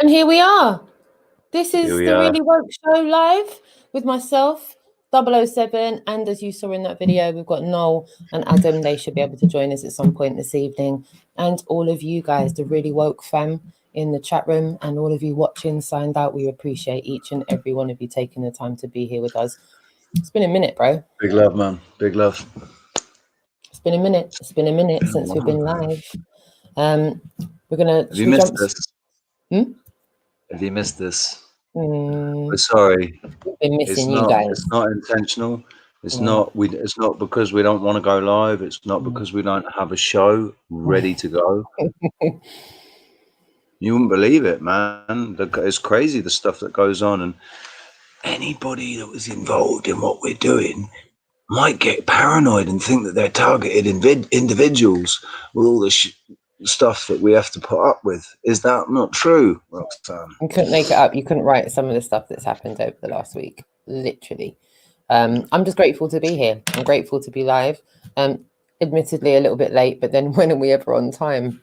And here we are. This is the Really Woke Show live with myself, 007, and as you saw in that video, we've got Noel and Adam. They should be able to join us at some point this evening. And all of you guys, the Really Woke fam in the chat room, and all of you watching, signed out, we appreciate each and every one of you taking the time to be here with us. It's been a minute, bro. Big love, man. Big love. It's been a minute. It's been a minute since we've been live. We're gonna. Have you missed this? Have you missed this? We're sorry. We've been missing you guys. It's not intentional. It's not. It's not because we don't want to go live. It's not because we don't have a show ready to go. You wouldn't believe it, man. It's crazy the stuff that goes on, and anybody that was involved in what we're doing might get paranoid and think that they're targeted individuals with all the stuff that we have to put up with. Is that not true, Roxanne? You couldn't make it up. You couldn't write some of the stuff that's happened over the last week, literally. I'm just grateful to be here. I'm grateful to be live. Admittedly a little bit late, but then when are we ever on time?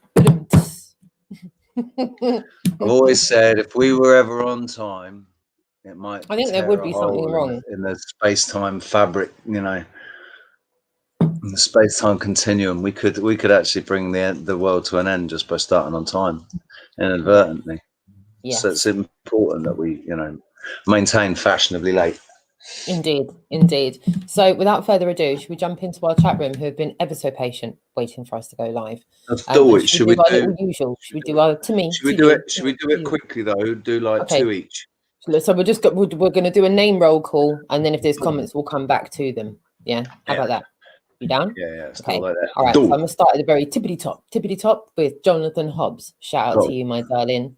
I've always said if we were ever on time, it might. I think there would be something wrong in the space-time fabric, you know, in the space-time continuum. We could actually bring the world to an end just by starting on time, inadvertently. Yes. So it's important that we, you know, maintain fashionably late. Indeed, indeed. So without further ado, should we jump into our chat room, who have been ever so patient waiting for us to go live? Let's do it. Should we do usual? Should we do our to me? Should we do it? Should we do it quickly though? Do like two each. So we're going to do a name roll call, and then if there's comments, we'll come back to them. Yeah. How about that? You down? Yeah. Okay. Like that. All right. So I'm gonna start at the very tippity top with Jonathan Hobbs. Shout out to you, my darling.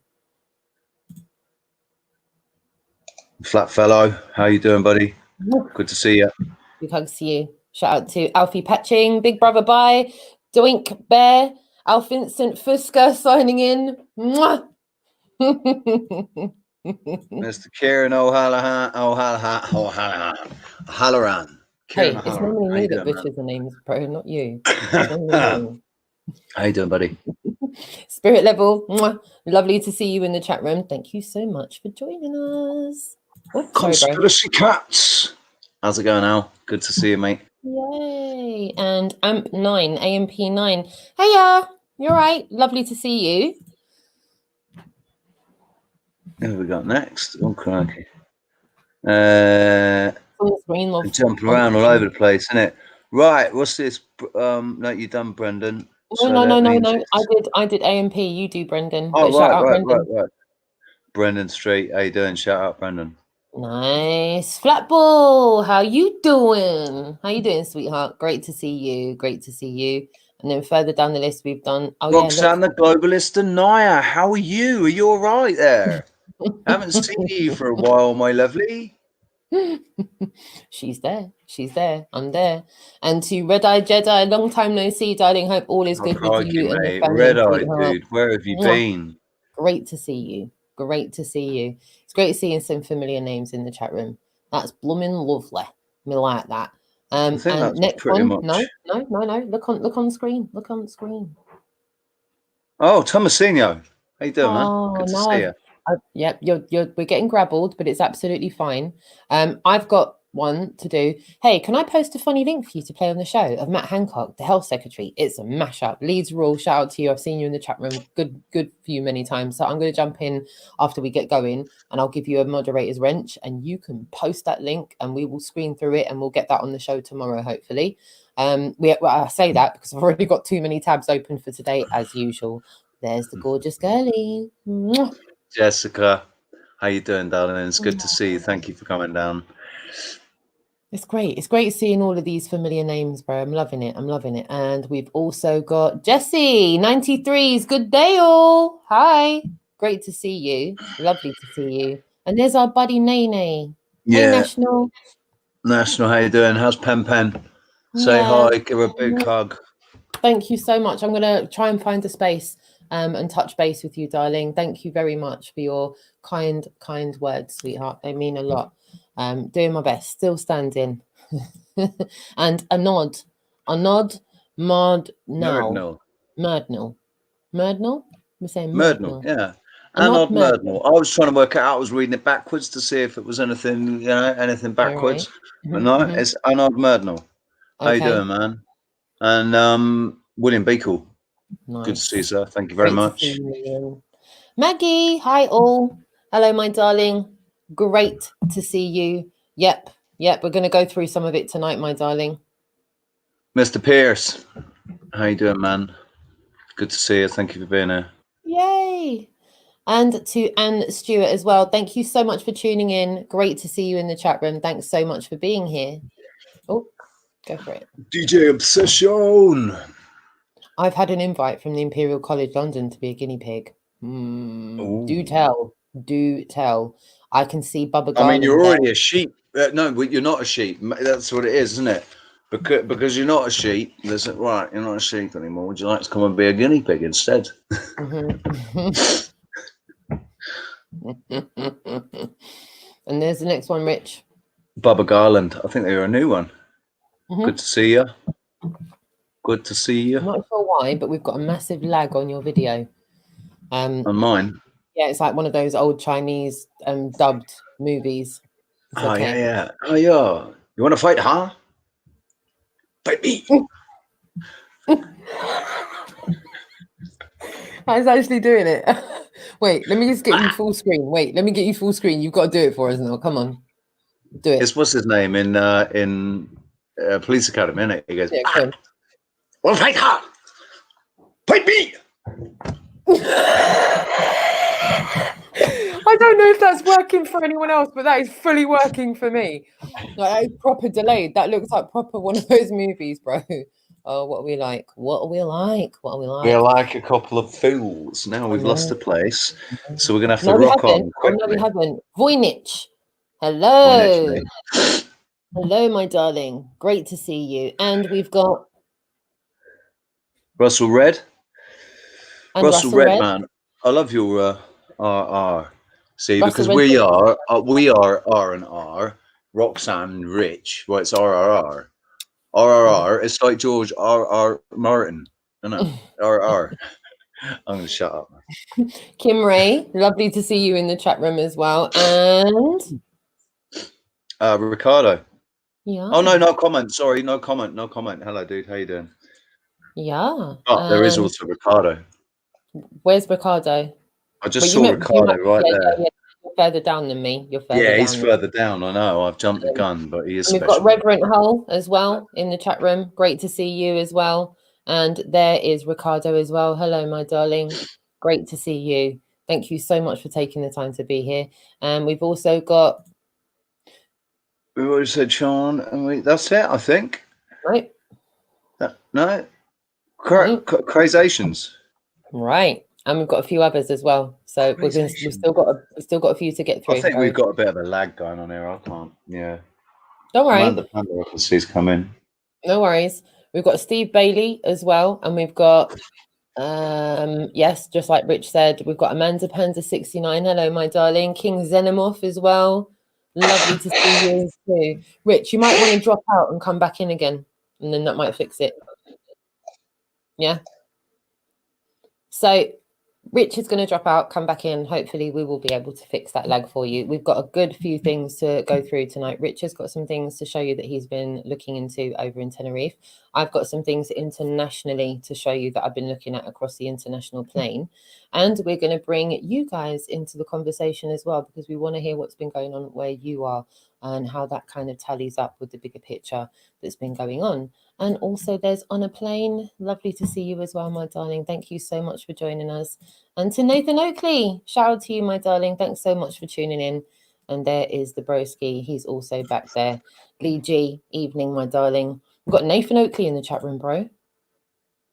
Flat fellow, how you doing, buddy? Good to see you. Big hugs to you. Shout out to Alfie Patching, Big Brother Bye, Doink Bear, Alf Vincent Fuska signing in. Mwah! Mr. Kieran O'Halloran. Hey, it's normally me that butchers the names, bro, not you. How you doing, buddy? Spirit level. Mwah. Lovely to see you in the chat room. Thank you so much for joining us. Conspiracy Cats. How's it going, Al? Good to see you, mate. Yay. And AMP9, AMP9. Hey, you're right. Lovely to see you. Who have we got next? Oh, crikey. Jumping around all over the place, isn't it? Right, what's this? No, you done, Brendan. No. I did AMP. You do, Brendan. Oh, right. Brendan Street. How you doing? Shout out, Brendan. Nice. Flatball, how you doing? How you doing, sweetheart? Great to see you. Great to see you. And then further down the list, we've done... Roxanne, the globalist DENIER. How are you? Are you all right there? I haven't seen you for a while, my lovely. She's there. I'm there. And to Red Eye Jedi, long time no see, darling. Hope all is good with you. Mate. Red Eye, dude. Where have you been? Great to see you. Great to see you. It's great seeing some familiar names in the chat room. That's blooming lovely. Me like that. I think and next one, much. No. Look on screen. Oh, Tomasino. How you doing, man? Good to see you. Yep, we're getting grabbled, but it's absolutely fine. I've got one to do. Hey, can I post a funny link for you to play on the show of Matt Hancock, the health secretary? It's a mashup. Leeds Rule, shout out to you. I've seen you in the chat room. Good for you many times. So I'm going to jump in after we get going, and I'll give you a moderator's wrench, and you can post that link, and we will screen through it, and we'll get that on the show tomorrow, hopefully. I say that because I've already got too many tabs open for today, as usual. There's the gorgeous girlie. Mwah. Jessica, how you doing, darling? It's good to see you. Thank you for coming down. It's great. It's great seeing all of these familiar names, bro. I'm loving it. And we've also got Jessie, 93s. Good day, all. Hi. Great to see you. Lovely to see you. And there's our buddy Nene. Yeah. Hey, National. National, how you doing? How's Pen? Say hi. Give her a big hug. Thank you so much. I'm going to try and find a space and touch base with you, darling. Thank you very much for your kind words, sweetheart. They mean a lot. Doing my best, still standing. And a nod, Mardnell. We're saying Murdnell, yeah. Anod Murdnell. I was trying to work it out. I was reading it backwards to see if it was anything, anything backwards. Right. But no, it's Anod Murdnell. How you doing, man? And William Beacle. Nice. Good to see you, sir. Thank you very much. Maggie, hi all. Hello, my darling. Great to see you. Yep. We're going to go through some of it tonight, my darling. Mr. Pierce, how you doing, man? Good to see you. Thank you for being here. Yay. And to Anne Stewart as well. Thank you so much for tuning in. Great to see you in the chat room. Thanks so much for being here. Oh, go for it. DJ Obsession. I've had an invite from the Imperial College London to be a guinea pig. Do tell. I can see Bubba Garland. I mean, you're already a sheep. No, you're not a sheep. That's what it is, isn't it? Because you're not a sheep. Right, you're not a sheep anymore. Would you like to come and be a guinea pig instead? And there's the next one, Rich. Bubba Garland. I think they're a new one. Good to see you. Good to see you. I'm not sure why, but we've got a massive lag on your video. On mine? Yeah, it's like one of those old Chinese dubbed movies. Okay. Yeah. Oh, yeah. You want to fight, huh? Fight me. I was actually doing it. Wait, let me just get you full screen. You've got to do it for us now. Come on. Do it. It's what's his name in Police Academy, isn't it? He goes, well, fight her. Fight me. I don't know if that's working for anyone else, but that is fully working for me. Like, that is proper delayed. That looks like proper one of those movies, bro. Oh, what are we like? We're like a couple of fools. Now we've lost the place, so we're going to have to rock on quickly. No, we haven't. Voynich. Hello. Hello, my darling. Great to see you. And we've got Russell Red. Russell Red, man. I love your RR. See, Russell because we are R&R. Roxanne, Rich. Well, it's RRR. RRR. It's like George R.R. Martin. I know. RR. I'm going to shut up. Kim Ray, lovely to see you in the chat room as well. And Ricardo. Yeah. Oh, no comment. Sorry, no comment. Hello, dude. How you doing? Yeah. Oh, there is also Ricardo. Where's Ricardo? I just saw Ricardo right there. Yeah. You're further down than me. He's further down. I know. I've jumped the gun, but he is special. We've got Reverend Hull as well in the chat room. Great to see you as well. And there is Ricardo as well. Hello, my darling. Great to see you. Thank you so much for taking the time to be here. And we've also got... We've already said Sean, and that's it, I think. Right. No? Crazations. Right. And we've got a few others as well. So we've still got a few to get through. I think we've got a bit of a lag going on here. I can't. Yeah. Don't worry. Amanda Panda offices come in. No worries. We've got Steve Bailey as well, and we've got yes, just like Rich said, we've got Amanda Panda 69. Hello, my darling. King Xenomorph as well. Lovely to see you too. Rich, you might want to drop out and come back in again, and then that might fix it. Yeah. So Rich is going to drop out, come back in. Hopefully we will be able to fix that lag for you. We've got a good few things to go through tonight. Rich has got some things to show you that he's been looking into over in Tenerife. I've got some things internationally to show you that I've been looking at across the international plane. And we're going to bring you guys into the conversation as well, because we want to hear what's been going on where you are and how that kind of tallies up with the bigger picture that's been going on. And also there's On a Plane. Lovely to see you as well, my darling. Thank you so much for joining us. And to Nathan Oakley, shout out to you, my darling. Thanks so much for tuning in. And there is the broski. He's also back there. Lee G, evening, my darling. We've got Nathan Oakley in the chat room, bro.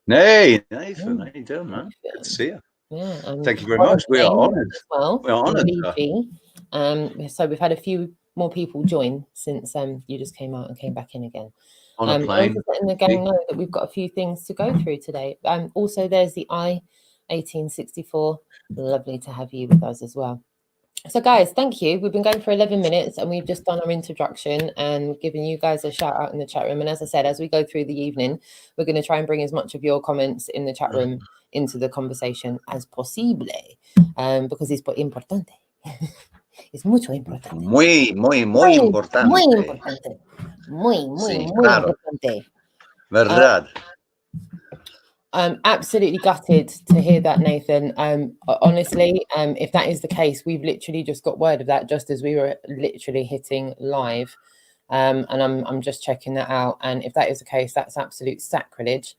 Hey, Nathan. How you doing, man? Good to see you. Yeah. Thank you very much. We are honoured. As well. We are honoured. Lee G. So we've had a few more people join since you just came out and came back in again. On a plane. Also letting the gang know that we've got a few things to go through today. Also, there's the I-1864. Lovely to have you with us as well. So guys, thank you. We've been going for 11 minutes and we've just done our introduction and given you guys a shout out in the chat room. And as I said, as we go through the evening, we're going to try and bring as much of your comments in the chat room into the conversation as possible, because it's importante. Es mucho importante. Muy importante. Muy importante. Muy importante. Verdad. I'm absolutely gutted to hear that, Nathan. Honestly, if that is the case, we've literally just got word of that just as we were literally hitting live. And I'm just checking that out. And if that is the case, that's absolute sacrilege.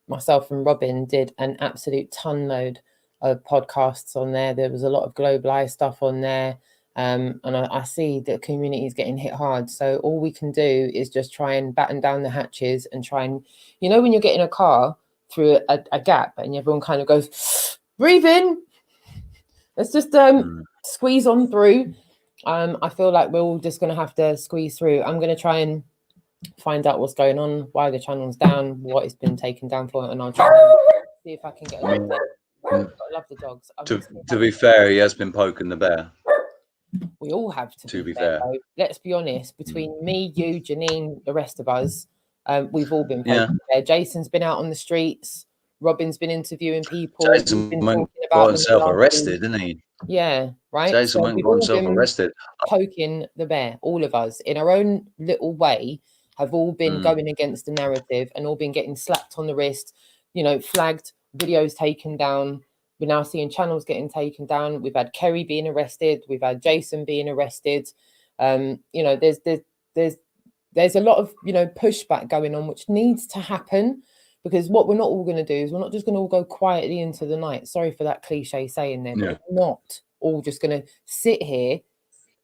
Myself and Robin did an absolute ton load of podcasts on there. There was a lot of GLOBALIST stuff on there. And I see the community is getting hit hard. So all we can do is just try and batten down the hatches and try and, you know, when you're getting a car through a gap and everyone kind of goes, breathe in. Let's just squeeze on through. I feel like we're all just going to have to squeeze through. I'm going to try and find out what's going on, why the channel's down, what it's been taken down for, and I'll try and see if I can get a little bit. I love the dogs. To be fair, he has been poking the bear. We all have to be fair. Though. Let's be honest. Between me, you, Janine, the rest of us, we've all been poking the bear. Jason's been out on the streets. Robin's been interviewing people. Jason got himself arrested, didn't he? Yeah, right. Jason went and got himself arrested. Poking the bear. All of us, in our own little way, have all been going against the narrative and all been getting slapped on the wrist. You know, flagged, videos taken down. We're now seeing channels getting taken down. We've had Kerry being arrested. We've had Jason being arrested. You know, there's a lot of, you know, pushback going on, which needs to happen, because what we're not all going to do is we're not just going to all go quietly into the night. Sorry for that cliche saying there, but we're not all just going to sit here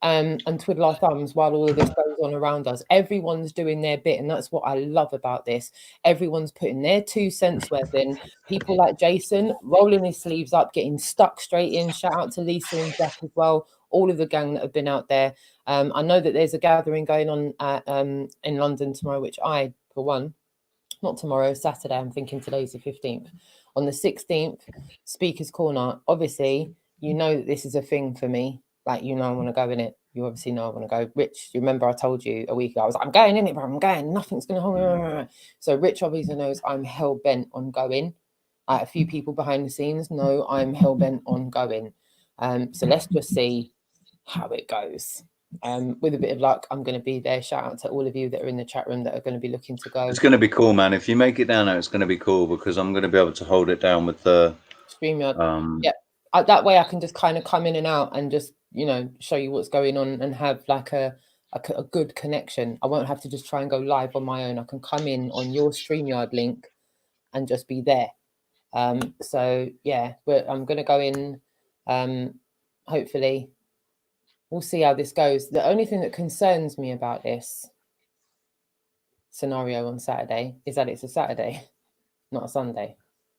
and twiddle our thumbs while all of this goes on around us. Everyone's doing their bit, and that's what I love about this. Everyone's putting their 2 cents worth in. People like Jason rolling his sleeves up, getting stuck straight in. Shout out to Lisa and Jack as well, all of the gang that have been out there. I know that there's a gathering going on at, in London tomorrow, which I, for one, not tomorrow, Saturday, I'm thinking today's the 15th. On the 16th, Speaker's Corner. Obviously, you know that this is a thing for me. Like, you know, I want to go in it. You obviously know I want to go. Rich, you remember I told you a week ago, I was like, I'm going in it, bro. I'm going. Nothing's going to hold me. So Rich obviously knows I'm hell-bent on going. A few people behind the scenes know I'm hell-bent on going. So let's just see how it goes. With a bit of luck, I'm going to be there. Shout out to all of you that are in the chat room that are going to be looking to go. It's going to be cool, man. If you make it down there, it's going to be cool, because I'm going to be able to hold it down with the StreamYard. Yeah. That way I can just kind of come in and out and just, you know, show you what's going on and have like a good connection. I won't have to just try and go live on my own. I can come in on your StreamYard link and just be there. So yeah, I'm going to go in. Hopefully we'll see how this goes. The only thing that concerns me about this scenario on Saturday is that it's a Saturday, not a Sunday.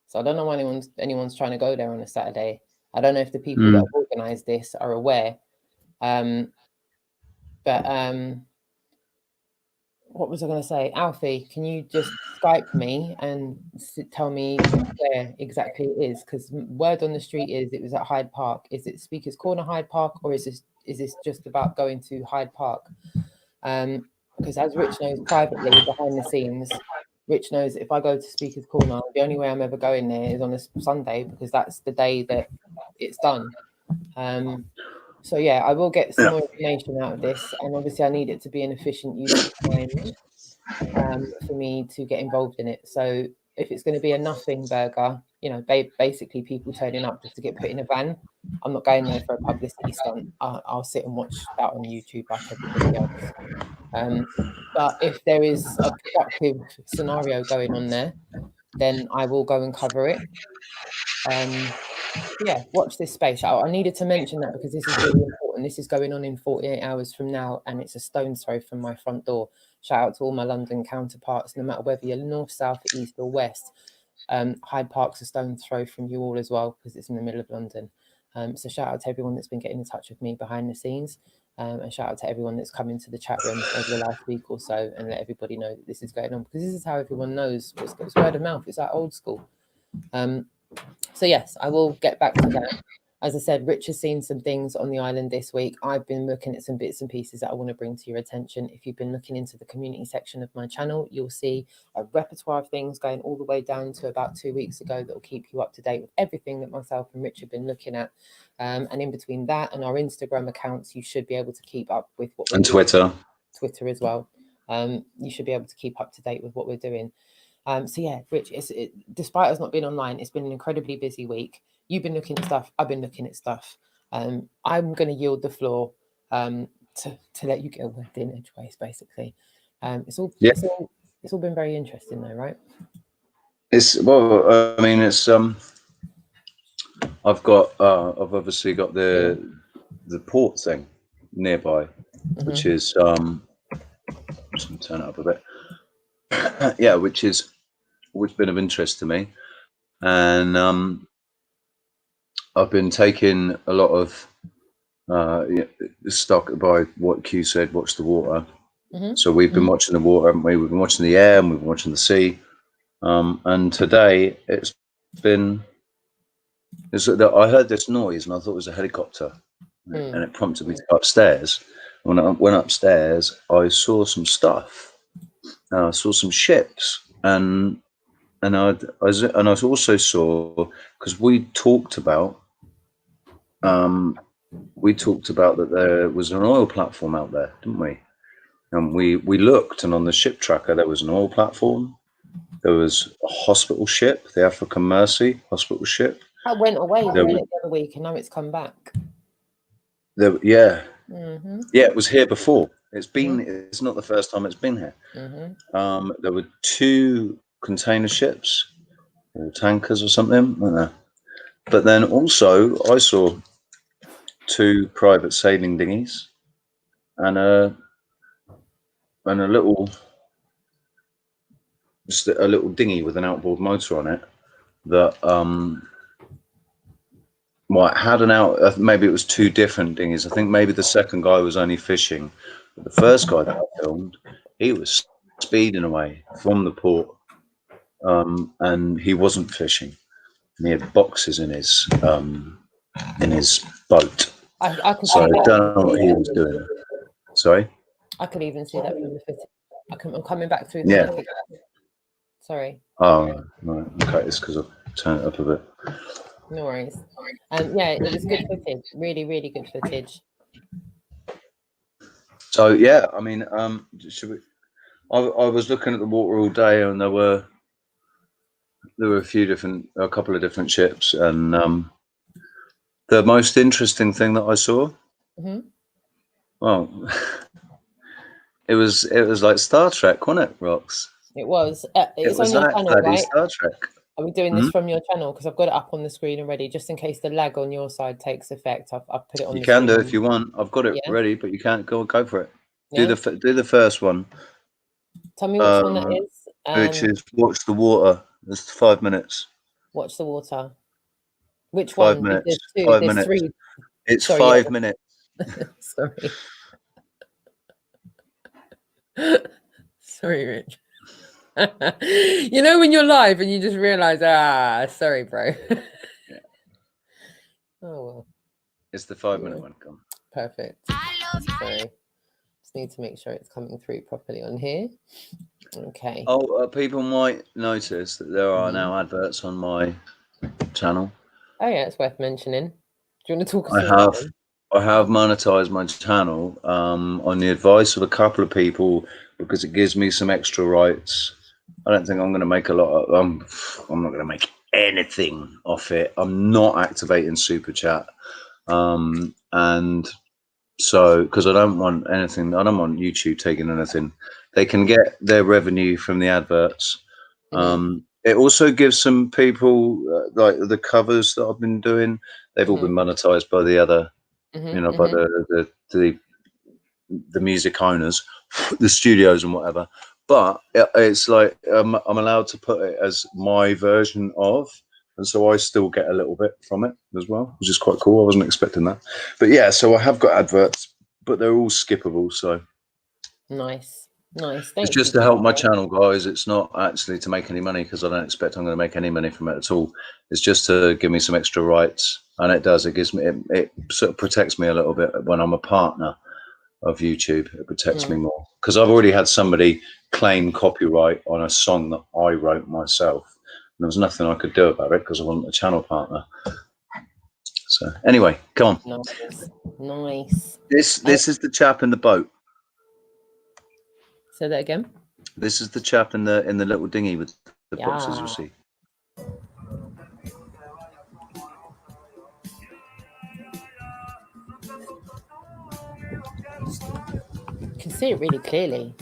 So I don't know why anyone's trying to go there on a Saturday. I don't know if the people that have organised this are aware. But what was I going to say? Alfie, can you just Skype me and tell me where exactly it is? Because word on the street is it was at Hyde Park. Is it Speaker's Corner, Hyde Park, or is this just about going to Hyde Park? Because as Rich knows privately, behind the scenes, Rich knows if I go to Speaker's Corner, the only way I'm ever going there is on a Sunday, because that's the day that it's done. So yeah, I will get some more information out of this, and obviously I need it to be an efficient use of time for me to get involved in it. So if it's going to be a nothing burger, you know, basically people turning up just to get put in a van, I'm not going there for a publicity stunt. I'll sit and watch that on YouTube like everybody else. But if there is a productive scenario going on there, then I will go and cover it. Yeah, watch this space. I needed to mention that because this is really important. This is going on in 48 hours from now, and it's a stone's throw from my front door. Shout out to all my London counterparts, no matter whether you're north, south, east or west. Hyde Park's a stone's throw from you all as well, because it's in the middle of London. So shout out to everyone that's been getting in touch with me behind the scenes, and shout out to everyone that's come into the chat room over the last week or so, and let everybody know that this is going on, because this is how everyone knows. It's word of mouth. It's like old school. So yes, I will get back to that. As I said, Rich has seen some things on the island this week. I've been looking at some bits and pieces that I want to bring to your attention. If you've been looking into the community section of my channel, you'll see a repertoire of things going all the way down to about 2 weeks ago that will keep you up to date with everything that myself and Rich have been looking at. And in between that and our Instagram accounts, you should be able to keep up with what we're doing. Twitter as well. You should be able to keep up to date with what we're doing. So yeah, Rich, despite us not being online, it's been an incredibly busy week. You've been looking at stuff. I've been looking at stuff. I'm going to yield the floor to let you get a word in edgeways, basically. It's all been very interesting, though, right? I mean, it's I've obviously got the port thing nearby, which is just gonna turn it up a bit. Yeah, which has been of interest to me, and I've been taking a lot of stock by what Q said. Watch the water. So we've been watching the water, haven't we? We've been watching the air, and we've been watching the sea. And today I heard this noise, and I thought it was a helicopter, and it prompted me to go upstairs. When I went upstairs, I saw some stuff. I saw some ships, and I also saw, because we talked about that there was an oil platform out there, didn't we? And we looked, and on the ship tracker there was an oil platform. There was a hospital ship, the African Mercy hospital ship. That went away the other week, and now it's come back. Yeah, it was here before. It's not the first time it's been here. There were 2 container ships or tankers or something, I don't know. But then also I saw 2 private sailing dinghies and a little dinghy with an outboard motor on it that had maybe it was 2 different dinghies. I think maybe the second guy was only fishing, but the first guy that I filmed, he was speeding away from the port, and he wasn't fishing. And he had boxes in his boat. I don't know what he was doing. Sorry? I could even see that from the footage. I'm coming back through the mic. Sorry. Oh, right. Okay, it's because I've turned it up a bit. No worries. Yeah, it was good footage. Really, really good footage. So yeah, I mean, should we? I was looking at the water all day, and there were a couple of different ships, and the most interesting thing that I saw, well, it was like Star Trek, wasn't it, Rox? It was. It's on your channel, right? Star Trek. Are we doing this from your channel? Because I've got it up on the screen already, just in case the lag on your side takes effect. I've put it on. You can do if you want. I've got it ready, but you can't go for it. Yeah. Do the first one. Tell me which one that is. Which is watch the water. There's 5 minutes. Watch the water. Which 5 one? minutes. There's 2. 5 There's minutes. 3. It's 5 minutes. Sorry. Sorry, Rich. You know when you're live and you just realize, sorry, bro. Yeah. Oh well. It's the 5 minute one. Come. Perfect. Sorry. Just need to make sure it's coming through properly on here. Okay. Oh, people might notice that there are now adverts on my channel. Oh yeah, it's worth mentioning. Do you want to talk us through that one? I have monetized my channel on the advice of a couple of people because it gives me some extra rights. I don't think I'm going to make a lot of, I'm not going to make anything off it. I'm not activating super chat. And so, because I don't want anything, I don't want YouTube taking anything. They can get their revenue from the adverts. It also gives some people like the covers that I've been doing. They've all been monetized by the other, you know, by the music owners, the studios and whatever. But it's like I'm allowed to put it as my version of, and so I still get a little bit from it as well, which is quite cool. I wasn't expecting that, but yeah. So I have got adverts, but they're all skippable. So nice. It's just to help my channel, guys. It's not actually to make any money because I don't expect I'm going to make any money from it at all. It's just to give me some extra rights, and it does. It gives me it sort of protects me a little bit when I'm a partner of YouTube. It protects me more because I've already had somebody claim copyright on a song that I wrote myself, and there was nothing I could do about it because I wasn't a channel partner. So anyway, come on. Nice. This is the chap in the boat. Say that again. This is the chap in the little dinghy with the boxes, you see. You can see it really clearly.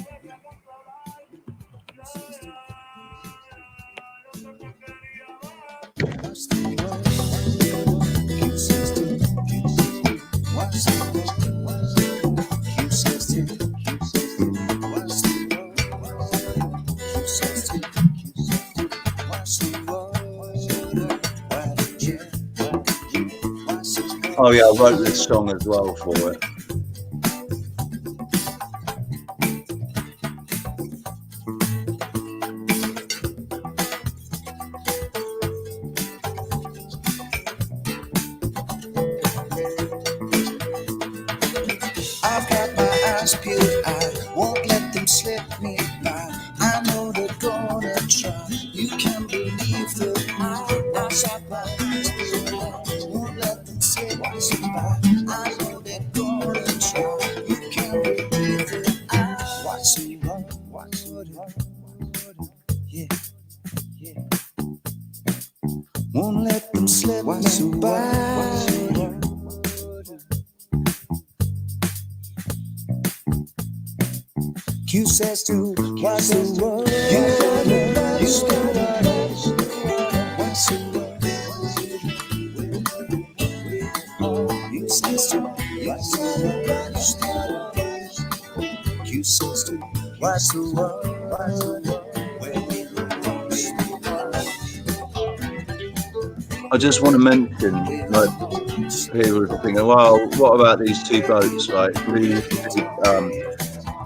Oh yeah, I wrote this song as well for it. I've got my eyes peeled, I won't let them slip me by. I know they're gonna try. You can believe that I've got my eyes peeled, I won't let them slip me by. I know they're gonna try. You can believe that I watch me run, yeah. Won't let them slip me by. Q says to watch the world. You watch the world. You says to watch the world. Q says to watch the world. I just want to mention, like, people are thinking, well, what about these two boats, like these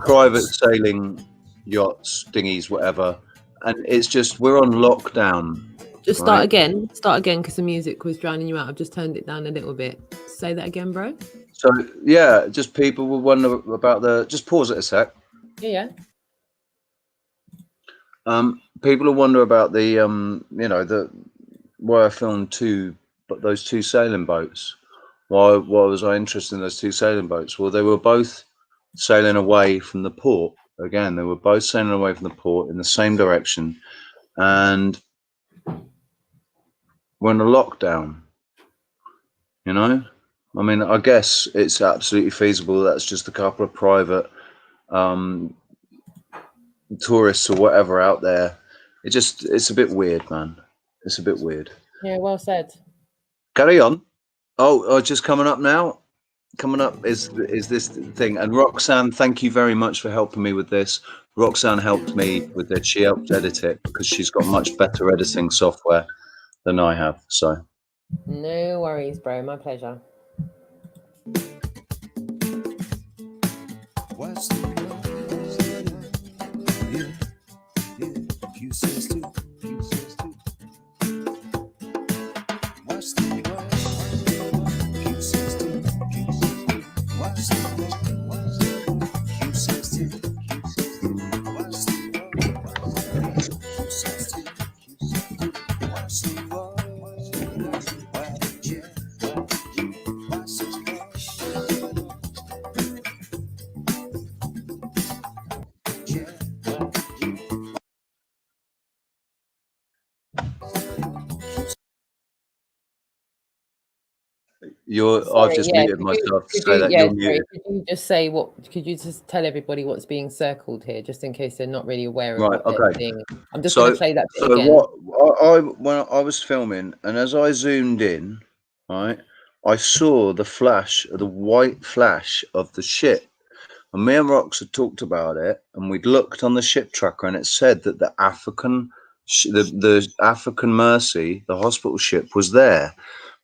private sailing yachts, dinghies, whatever, and it's just we're on lockdown. Just start again because the music was drowning you out. I've just turned it down a little bit. Say that again, bro. So yeah, just people will wonder about the. Just pause it a sec. Yeah. People will wonder about the you know, the why I filmed those two sailing boats. Why was I interested in those two sailing boats? Well, they were both sailing away from the port. Again, they were both sailing away from the port in the same direction, and we're in a lockdown. You know, I mean, I guess it's absolutely feasible. That's just a couple of private tourists or whatever out there. It's a bit weird, man. It's a bit weird. Yeah, well said. Carry on. Oh, just coming up now. Coming up is this thing. And Roxanne, thank you very much for helping me with this. Roxanne helped me with it. She helped edit it because she's got much better editing software than I have. So no worries, bro. My pleasure. What's the Q says to watch the world. Q says to watch the world. Q I've just muted myself to say that you're muted. Could you just say could you just tell everybody what's being circled here, just in case they're not really aware of what they're seeing? I'm just going to play that bit again. When I was filming, and as I zoomed in, right, I saw the white flash of the ship. And me and Rox had talked about it, and we'd looked on the ship tracker, and it said that the African Mercy, the hospital ship, was there,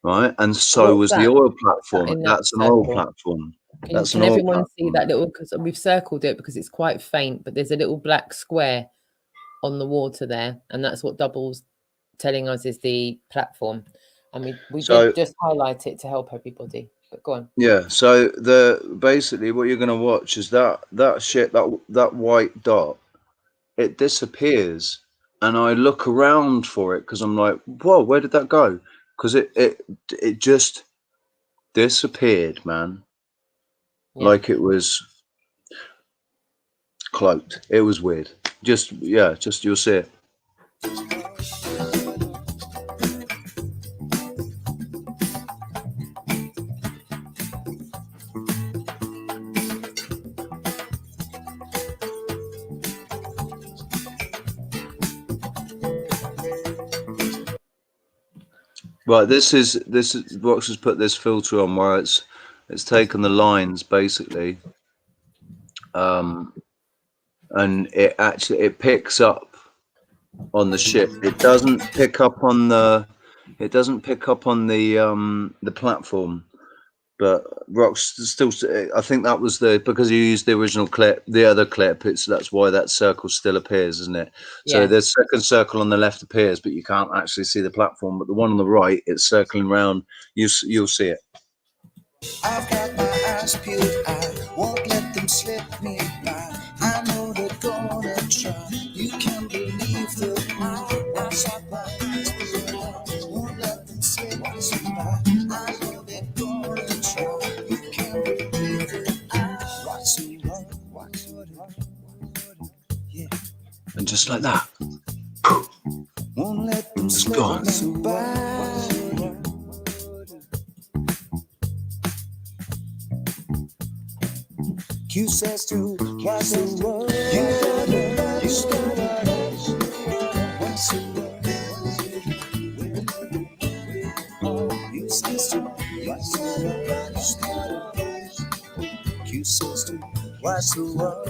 right? And so was the oil platform. That's an oil platform. Can everyone see that little? Because we've circled it because it's quite faint, but there's a little black square on the water there, and that's what Double's telling us is the platform. And we did just highlight it to help everybody. But go on. Yeah, so basically what you're going to watch is that shit, that white dot, it disappears, and I look around for it because I'm like, whoa, where did that go? Because it just disappeared, man. Yeah. Like it was cloaked. It was weird. Just you'll see it. Right, this is Rox has put this filter on where it's taken the lines basically, and it picks up on the ship. It doesn't pick up on the platform. But Rox still, I think that was because you used the original clip, the other clip. That's why that circle still appears, isn't it? Yeah. So the second circle on the left appears, but you can't actually see the platform. But the one on the right, it's circling around. You'll see it. I've got my eyes peeled. I won't let them slip me by. I know they're gonna try. You can believe that I shot my eyes peeled. Won't let them slip me by. I know they're gonna try. You can believe that I watch them run. Yeah. And just like that, won't let them slip me by. Q says to what's the word? You what's the word? You says to what's the word? Q says to what's the word?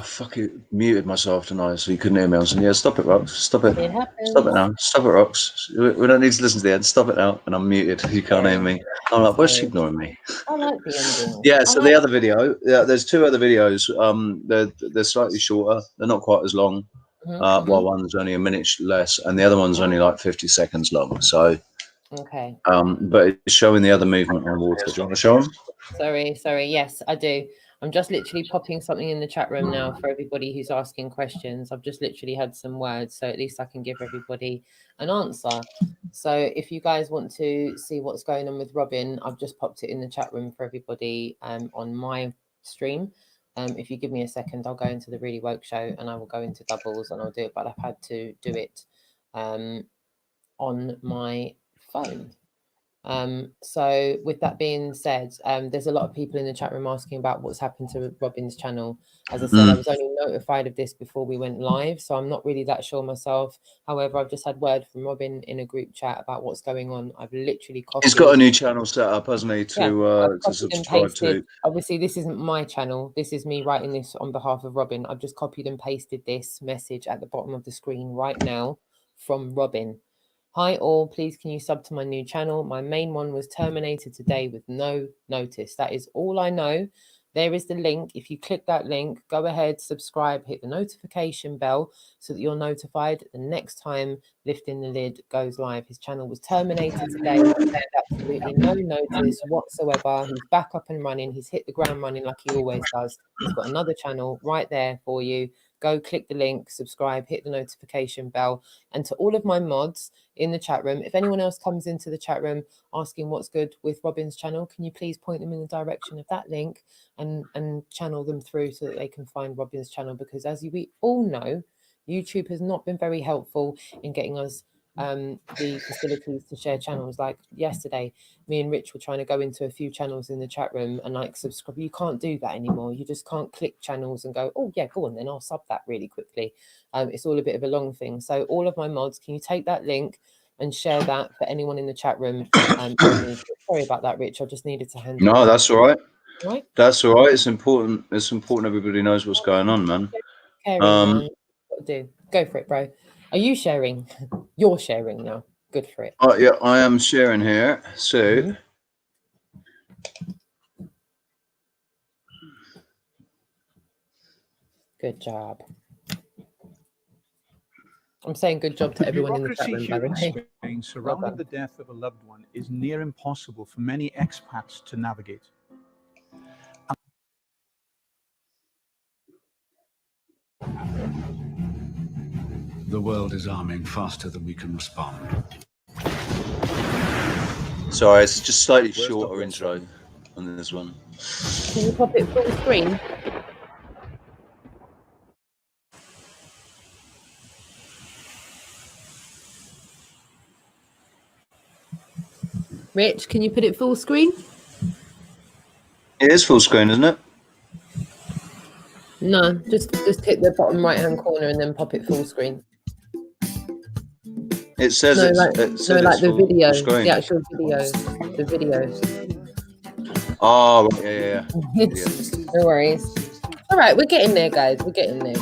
Fuck it, muted myself tonight so you couldn't hear me. I was saying, yeah, stop it, Rox. Stop it. Stop it now. Stop it, Rox. We don't need to listen to the end. Stop it now. And I'm muted. You can't hear me. I'm like, why's she ignoring me? I like the ending. Yeah, so the other video, there's two other videos. They're slightly shorter. They're not quite as long. While one's only a minute less and the other one's only like 50 seconds long. So okay. But it's showing the other movement on water. Do you want to show them? Sorry. Yes, I do. I'm just literally popping something in the chat room now for everybody who's asking questions. I've just literally had some words, so at least I can give everybody an answer. So if you guys want to see what's going on with Robin, I've just popped it in the chat room for everybody on my stream. If you give me a second, I'll go into the Really Woke Show and I will go into Doubles and I'll do it, but I've had to do it on my phone. So with that being said, there's a lot of people in the chat room asking about what's happened to Robin's channel. As I said, I was only notified of this before we went live, so I'm not really that sure myself. However, I've just had word from Robin in a group chat about what's going on. I've literally copied. He's got a new channel set up, hasn't he, to subscribe to? Obviously, this isn't my channel. This is me writing this on behalf of Robin. I've just copied and pasted this message at the bottom of the screen right now from Robin. Hi all, please can you sub to my new channel? My main one was terminated today with no notice. That is all I know. There is the link. If you click that link, go ahead, subscribe, hit the notification bell so that you're notified the next time Lifting the Lid goes live. His channel was terminated today. Absolutely no notice whatsoever. He's back up and running. He's hit the ground running like he always does. He's got another channel right there for you. Go click the link, subscribe, hit the notification bell. And to all of my mods in the chat room, if anyone else comes into the chat room asking what's good with Robin's channel, can you please point them in the direction of that link and channel them through so that they can find Robin's channel? Because as we all know, YouTube has not been very helpful in getting us the facilities to share channels. Like yesterday, me and Rich were trying to go into a few channels in the chat room and like subscribe. You can't do that anymore. You just can't click channels and go, oh yeah, go on then, I'll sub that really quickly. It's all a bit of a long thing. So all of my mods, can you take that link and share that for anyone in the chat room? Sorry about that, Rich. I just needed to handle No, that's all right. Right? That's all right. It's important. It's important everybody knows what's going on, man. Caring, man. What to do? Go for it, bro. Are you sharing? You're sharing now. Good for it. Oh yeah, I am sharing here. So good job. I'm saying good job to everyone in the chat room, by the way. Spain surrounding the death of a loved one is near impossible for many expats to navigate. The world is arming faster than we can respond. Sorry, it's just slightly shorter intro on this one. Can you pop it full screen? Rich, can you put it full screen? It is full screen, isn't it? No, just hit the bottom right hand corner and then pop it full screen. It says no, it's, like, it says no, like it's the full, video, full screen. the actual video, the video. Oh, yeah. No worries. All right, we're getting there, guys. We're getting there.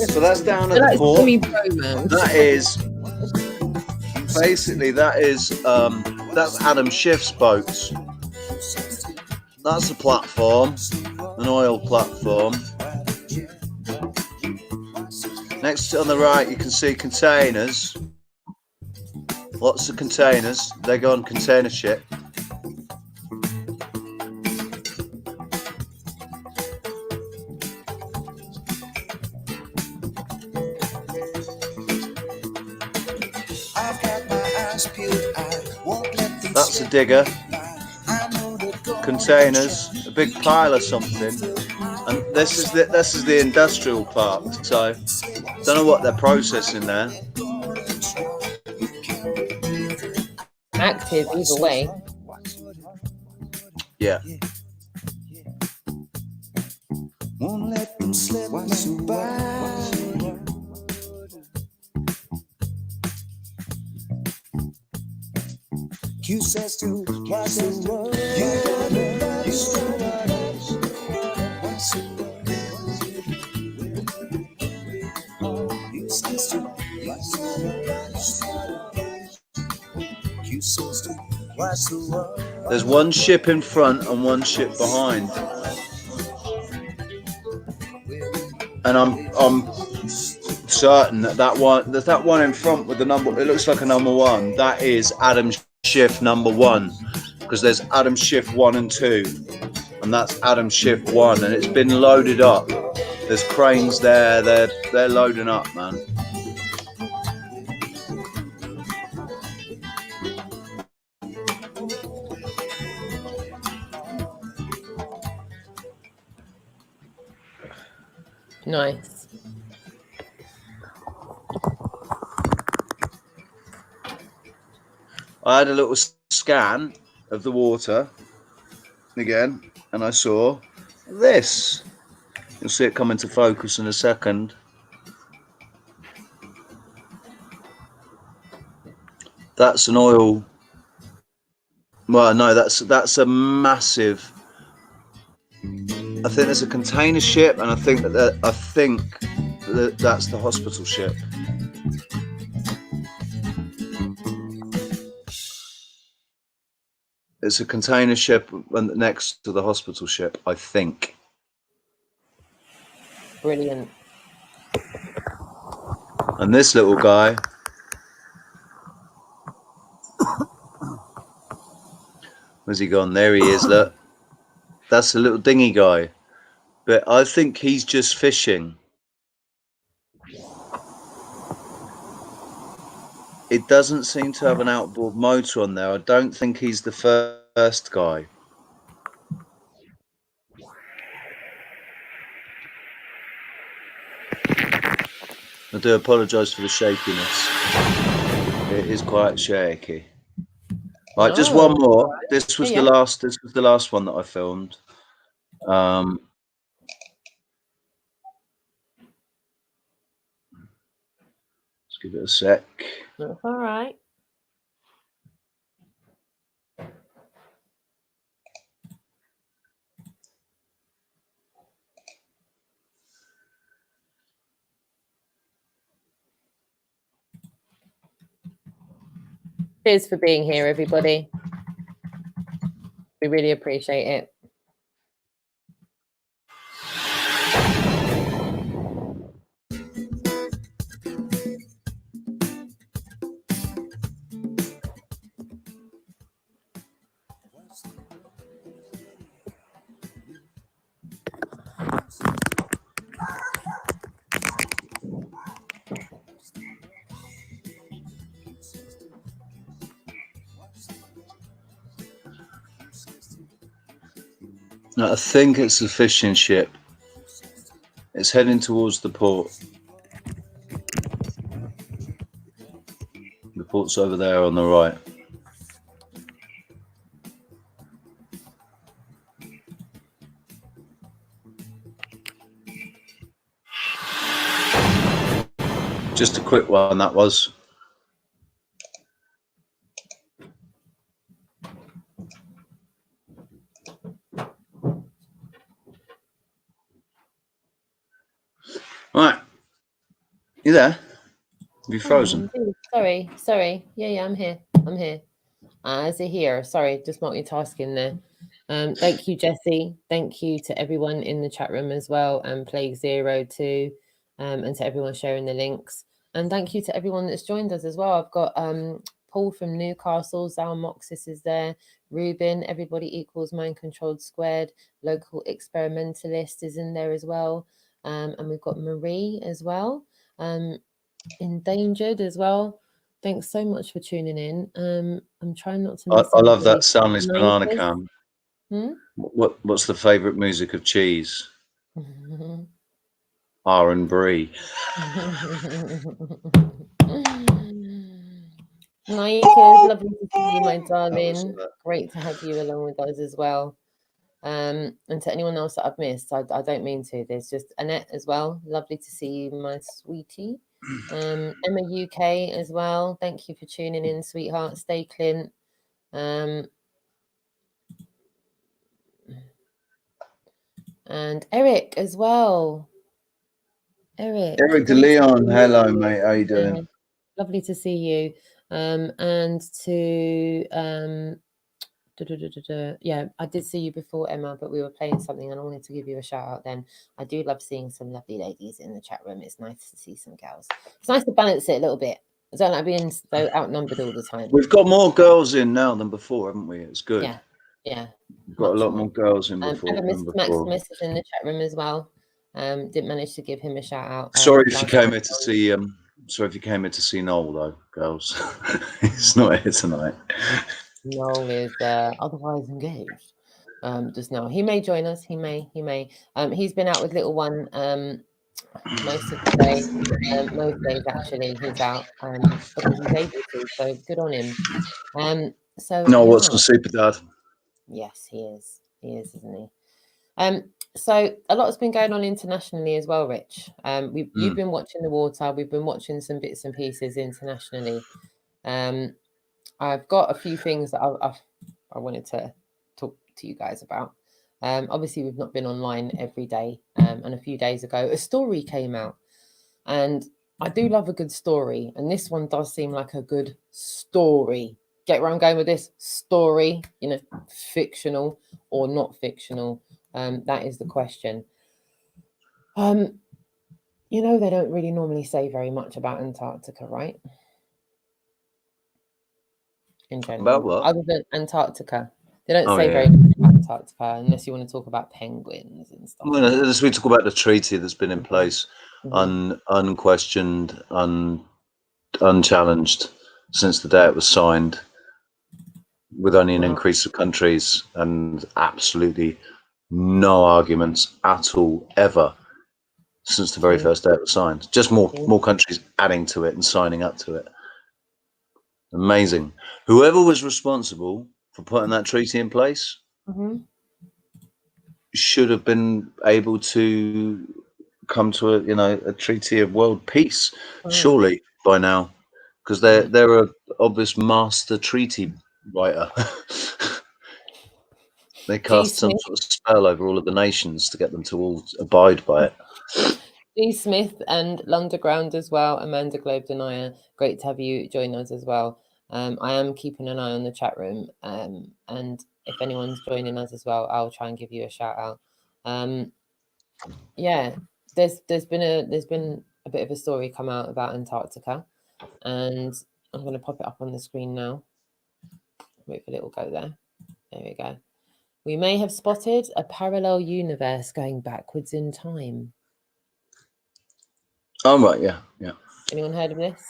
So that's down at the port. That is basically that's Adam Schiff's boats. That's the platform, an oil platform. Next on the right, you can see containers. Lots of containers. They go on container ship. That's a digger. Containers, a big pile of something, and this is the industrial park. So don't know what they're processing there. Active either way. Yeah. Won't let them slip me by. Q says to what's the word? There's one ship in front and one ship behind, and I'm certain that one in front with the number, it looks like a number 1. That is Adam Schiff number 1, because there's Adam Schiff 1 and 2, and that's Adam Schiff 1, and it's been loaded up. There's cranes there. They're loading up, man. Nice. I had a little scan of the water again, and I saw this. You'll see it come into focus in a second. That's an oil. Well, no, that's a massive. I think there's a container ship, and I think that that's the hospital ship. It's a container ship next to the hospital ship, I think. Brilliant. And this little guy. Where's he gone? There he is, look. That's a little dinghy guy. But I think he's just fishing. It doesn't seem to have an outboard motor on there. I don't think he's the first guy. I do apologise for the shakiness. It is quite shaky. Right, just one more. This was the last. This was the last one that I filmed. Let's give it a sec. That's all right. Cheers for being here, everybody. We really appreciate it. I think it's a fishing ship. It's heading towards the port. The port's over there on the right. Just a quick one, that was. Right. You there? Have you frozen? Sorry. Yeah, I'm here. As a here. Sorry, just multitasking there. Thank you, Jessie. Thank you to everyone in the chat room as well, and Plague Zero too, and to everyone sharing the links. And thank you to everyone that's joined us as well. I've got Paul from Newcastle, Zal Moxis is there, Ruben, Everybody Equals Mind Controlled Squared, Local Experimentalist is in there as well. And we've got Marie as well, Endangered as well. Thanks so much for tuning in. I'm trying not to miss I love that Soundless Banana Cam. Hmm? What's the favourite music of Cheese? R&B. Naika, lovely to see you, my darling. Great to have you along with us as well. And to anyone else that I've missed, I don't mean to. There's just Annette as well. Lovely to see you, my sweetie. Emma UK as well. Thank you for tuning in, sweetheart. Stay Clint. And Eric as well. Eric De Leon, hello mate, how you doing? Lovely to see you. And to yeah, I did see you before, Emma, but we were playing something and I wanted to give you a shout out then. I do love seeing some lovely ladies in the chat room. It's nice to see some girls. It's nice to balance it a little bit. I don't like being so outnumbered all the time. We've got more girls in now than before, haven't we? It's good. Yeah. We've got a lot more girls in Mr. Maximus is in the chat room as well. Didn't manage to give him a shout out. Sorry if you came here to see sorry if you came here to see Noel though, girls. He's not here tonight. Noel is otherwise engaged. Just now. He may join us. He may. He's been out with little one most of the day, most days actually, he's out because he's able to. So good on him. So No, yeah, what's the super dad? yes, he is. He is, isn't he? So a lot's been going on internationally as well, Rich. You've been watching the water. We've been watching some bits and pieces internationally. I've got a few things that I wanted to talk to you guys about. Obviously, we've not been online every day. And a few days ago, a story came out. And I do love a good story. And this one does seem like a good story. Get where I'm going with this? Story, fictional or not fictional. That is the question. They don't really normally say very much about Antarctica, right? In general. About what? Other than Antarctica. They don't say very much about Antarctica unless you want to talk about penguins and stuff. Well, as we talk about the treaty that's been in place, unquestioned, unchallenged since the day it was signed, with only an increase of countries and absolutely no arguments at all ever since the very first day it was signed. Just more countries adding to it and signing up to it. Amazing. Whoever was responsible for putting that treaty in place should have been able to come to a treaty of world peace, surely by now, because they're a obvious master treaty writer. They cast some sort of spell over all of the nations to get them to all abide by it. G. Smith and Lunderground as well. Amanda Globe Denier, great to have you join us as well. I am keeping an eye on the chat room, and if anyone's joining us as well, I'll try and give you a shout out. There's been a bit of a story come out about Antarctica, and I'm going to pop it up on the screen now. Hopefully it will go there. There we go. We may have spotted a parallel universe going backwards in time. Oh, right, yeah. Anyone heard of this?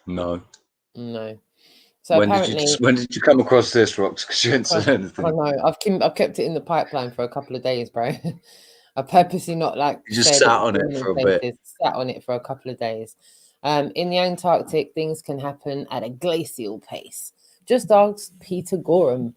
No. So when did you come across this, Rox? Because you didn't say anything. I know. I've kept it in the pipeline for a couple of days, bro. I purposely not You just sat on it for a bit. Sat on it for a couple of days. In the Antarctic, things can happen at a glacial pace. Just ask Peter Gorham.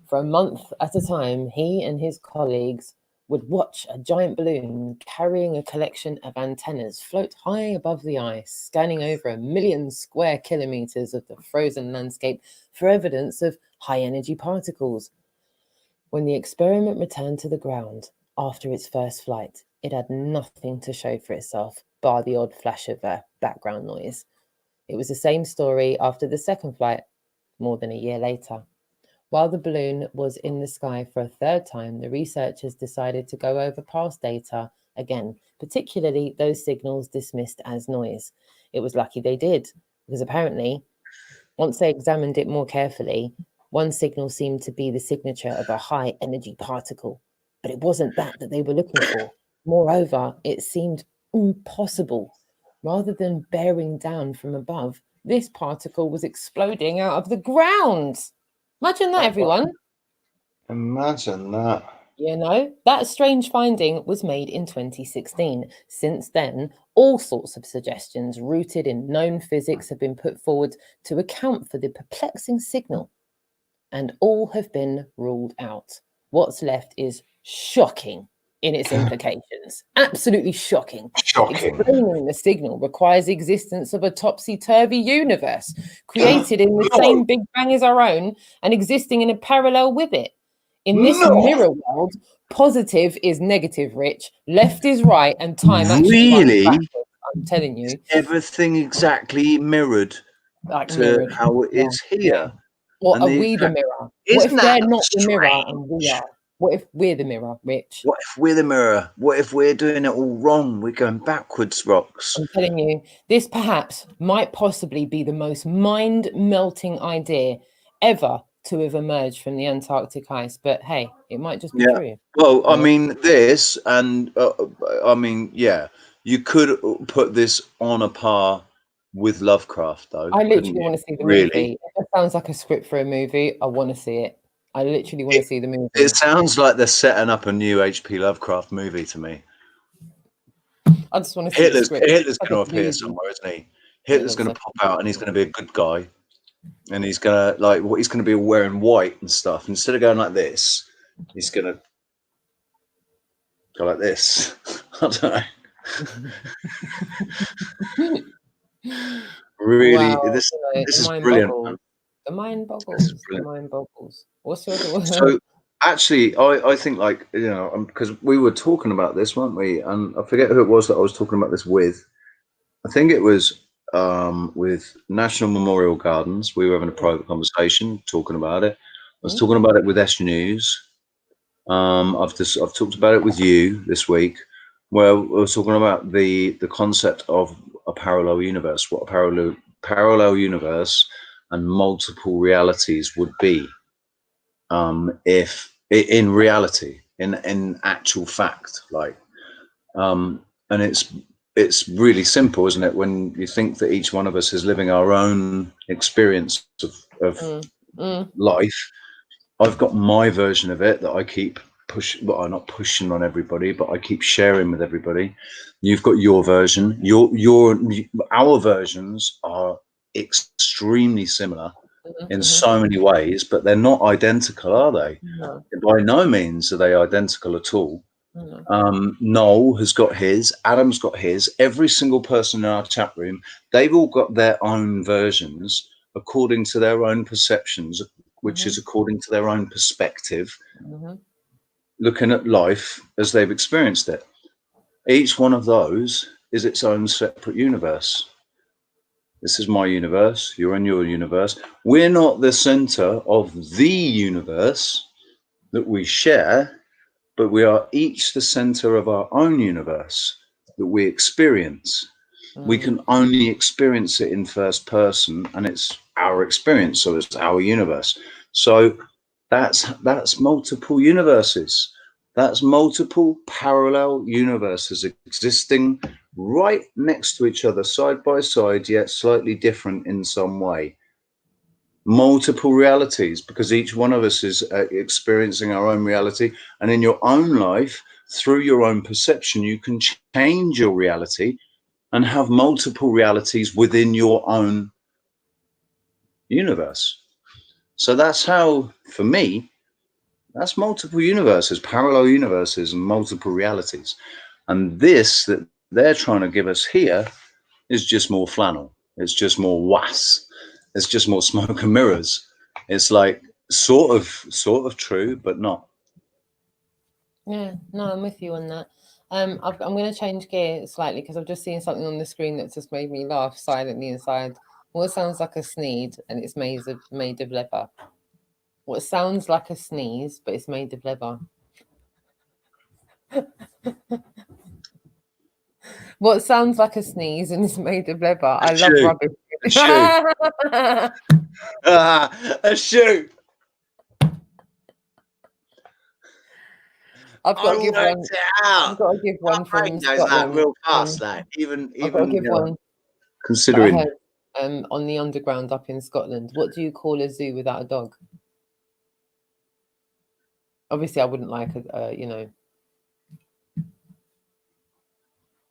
For a month at a time, he and his colleagues would watch a giant balloon carrying a collection of antennas float high above the ice, scanning over 1 million square kilometers of the frozen landscape for evidence of high-energy particles. When the experiment returned to the ground after its first flight, it had nothing to show for itself, bar the odd flash of background noise. It was the same story after the second flight, more than a year later. While the balloon was in the sky for a third time, the researchers decided to go over past data again, particularly those signals dismissed as noise. It was lucky they did, because apparently, once they examined it more carefully, one signal seemed to be the signature of a high-energy particle, but it wasn't that they were looking for. Moreover, it seemed impossible. Rather than bearing down from above, this particle was exploding out of the ground. Imagine that, everyone. Imagine that. That strange finding was made in 2016. Since then, all sorts of suggestions rooted in known physics have been put forward to account for the perplexing signal, and all have been ruled out. What's left is shocking in its implications. Absolutely shocking. Explaining the signal requires the existence of a topsy-turvy universe created in the same Big Bang as our own and existing in a parallel with it. In this mirror world, positive is negative, Rich. Left is right, and time actually runs backwards. I'm telling you. Everything exactly mirrored to how it is here. Yeah. Or are we the mirror? What if they're not the mirror and we are? What if we're the mirror, Rich? What if we're the mirror? What if we're doing it all wrong? We're going backwards, Rox. I'm telling you, this perhaps might possibly be the most mind-melting idea ever to have emerged from the Antarctic ice. But hey, it might just be true. Well, I mean, this and you could put this on a par with Lovecraft, though. I literally want to see the movie. It sounds like a script for a movie. I want to see it. I literally want to see the movie. It sounds like they're setting up a new H.P. Lovecraft movie to me. I just want to see Hitler's going to like appear somewhere, isn't he? Hitler's going to pop out, and he's going to be a good guy, and he's going to he's going to be wearing white and stuff. Instead of going like this, he's going to go like this. I don't know. Really, wow, this is brilliant. Man. The mind boggles. The mind boggles. What's your other word? So actually, I think, like, you know, because we were talking about this, weren't we? And I forget who it was that I was talking about this with. I think it was with National Memorial Gardens. We were having a private conversation talking about it. I was talking about it with S News. I've talked about it with you this week, where I was talking about the concept of a parallel universe, what a parallel universe and multiple realities would be, if in reality, in actual fact, like, and it's really simple, isn't it? When you think that each one of us is living our own experience of life. I've got my version of it that I keep pushing. Well, I'm not pushing on everybody, but I keep sharing with everybody. You've got your version. Our versions are extremely similar in so many ways, but they're not identical, are they? No. By no means are they identical at all. No. Noel has got his, Adam's got his, every single person in our chat room, they've all got their own versions according to their own perceptions, which is according to their own perspective, looking at life as they've experienced it. Each one of those is its own separate universe. This is my universe, you're in your universe. We're not the center of the universe that we share, but we are each the center of our own universe that we experience. We can only experience it in first person, and it's our experience, so it's our universe. So that's multiple universes. That's multiple parallel universes existing right next to each other, side by side, yet slightly different in some way. Multiple realities, because each one of us is experiencing our own reality, and in your own life, through your own perception, you can change your reality and have multiple realities within your own universe. So that's how, for me, that's multiple universes, parallel universes, and multiple realities. And this that they're trying to give us here is just more flannel. It's just more was. It's just more smoke and mirrors. It's like sort of true, but not. Yeah, no, I'm with you on that. I'm going to change gear slightly because I've just seen something on the screen that just made me laugh silently inside. What sounds like a sneeze, and it's made of leather. What sounds like a sneeze, but it's made of leather. What sounds like a sneeze and it's made of leather? I love rubbish. A shoe. A shoe. I've got to give one. I've got to give one from Scotland. Real fast, like even I've got to give one. Considering that I heard, on the underground up in Scotland, what do you call a zoo without a dog? Obviously, I wouldn't like a,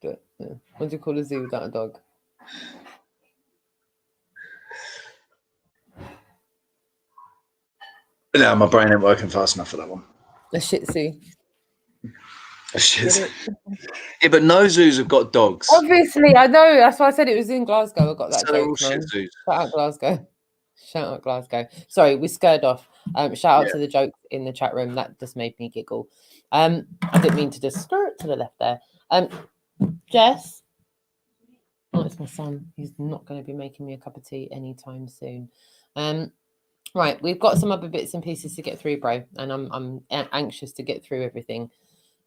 but what do you call a zoo without a dog? No, my brain ain't working fast enough for that one. A Shih Tzu. A Shih Tzu. Yeah, but no zoos have got dogs. Obviously, I know. That's why I said it was in Glasgow. I got that so joke, man. Shout out Glasgow. Shout out Glasgow. Sorry, we scared off. Shout out to the joke in the chat room. That just made me giggle. I didn't mean to just skirt to the left there. Jess. Oh, it's my son. He's not going to be making me a cup of tea anytime soon. Right, we've got some other bits and pieces to get through, bro, and I'm anxious to get through everything.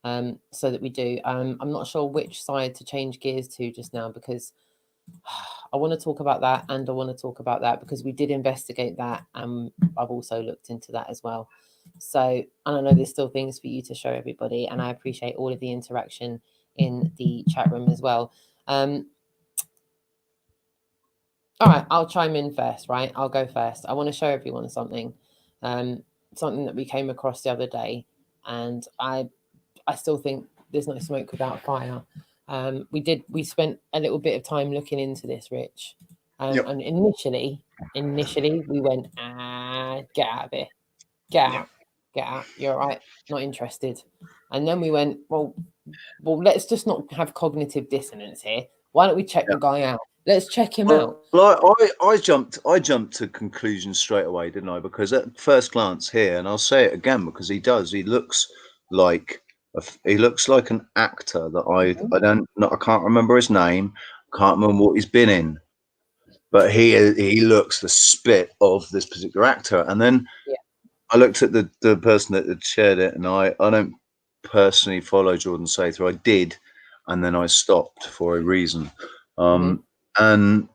So that we do. I'm not sure which side to change gears to just now, because I want to talk about that, and I want to talk about that because we did investigate that, and I've also looked into that as well. So, and I know there's still things for you to show everybody, and I appreciate all of the interaction in the chat room as well. All right, I'll chime in first, right? I'll go first. I want to show everyone something. something that we came across the other day, and I still think there's no smoke without fire. We spent a little bit of time looking into this, Rich, and initially we went, get out of here, get out, you're all right, not interested. And then we went, well, let's just not have cognitive dissonance here. Why don't we check the guy out? Let's check him out. Well, I jumped to conclusions straight away, didn't I? Because at first glance here, and I'll say it again because he looks like an actor that I can't remember his name, can't remember what he's been in, but he looks the spit of this particular actor. And then I looked at the person that had shared it, and I don't personally follow Jordan Sather. I did, and then I stopped for a reason. And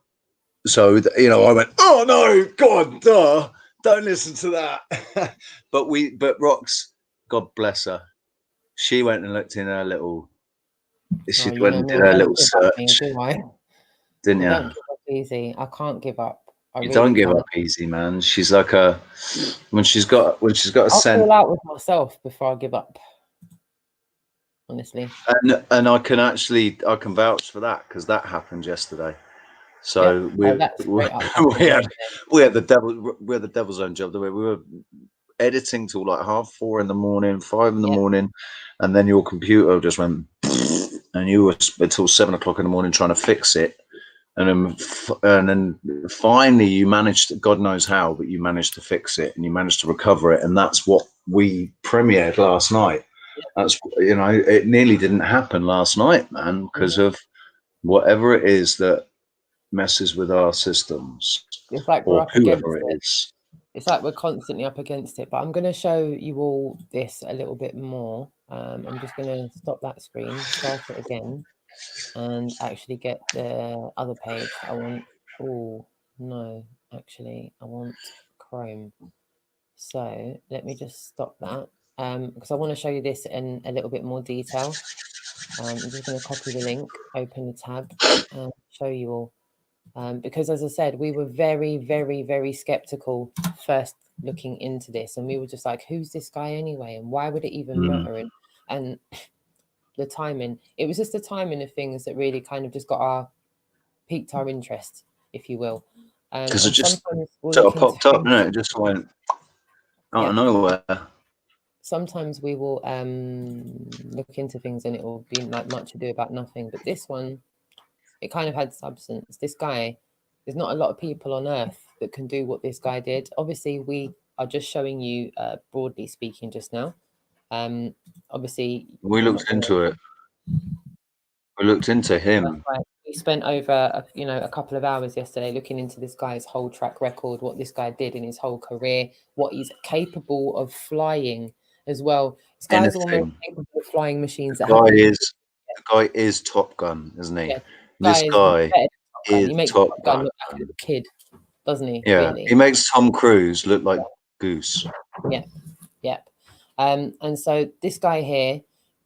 so, I went, oh no, God, don't listen to that. but Rox, God bless her, she went and looked in her little, she went and did her little search. Didn't you? Don't give up easy. I can't give up. You don't give up easy, man. She's like when she's got a sense. I'll fall out with myself before I give up. Honestly. And I can vouch for that because that happened yesterday. So we had the devil's own job. We were editing till like 4:30 in the morning, 5 in the morning, and then your computer just went, and you were until 7 o'clock in the morning trying to fix it, and then finally you managed, God knows how, but you managed to fix it and you managed to recover it, and that's what we premiered last night. That's it nearly didn't happen last night, man, because of whatever it is that messes with our systems. It's like we're up against it. It's like we're constantly up against it. But I'm going to show you all this a little bit more. I'm just going to stop that screen, start it again, and actually get the other page. I want. Oh no, actually, I want Chrome. So let me just stop that. Because I want to show you this in a little bit more detail. I'm just going to copy the link, open the tab, and show you all. Because as I said, we were very, very, very skeptical first looking into this, and we were just like, who's this guy anyway, and why would it even matter? And the timing, it was just the timing of things that really kind of just piqued our interest, if you will. Because it just sort of popped up, didn't it? It just went out of nowhere. Sometimes we will look into things and it will be like much ado about nothing, but this one, it kind of had substance. This guy, there's not a lot of people on earth that can do what this guy did. Obviously, we are just showing you broadly speaking just now. Obviously, we looked into it. We looked into him. Right. We spent over a couple of hours yesterday looking into this guy's whole track record, what this guy did in his whole career, what he's capable of flying as well. This guy's almost capable of flying machines. The guy is Top Gun, isn't he? Yeah. This guy is he makes Top Gun look like a kid, doesn't he? Yeah, really? He makes Tom Cruise look like Goose. Yeah. And so this guy here,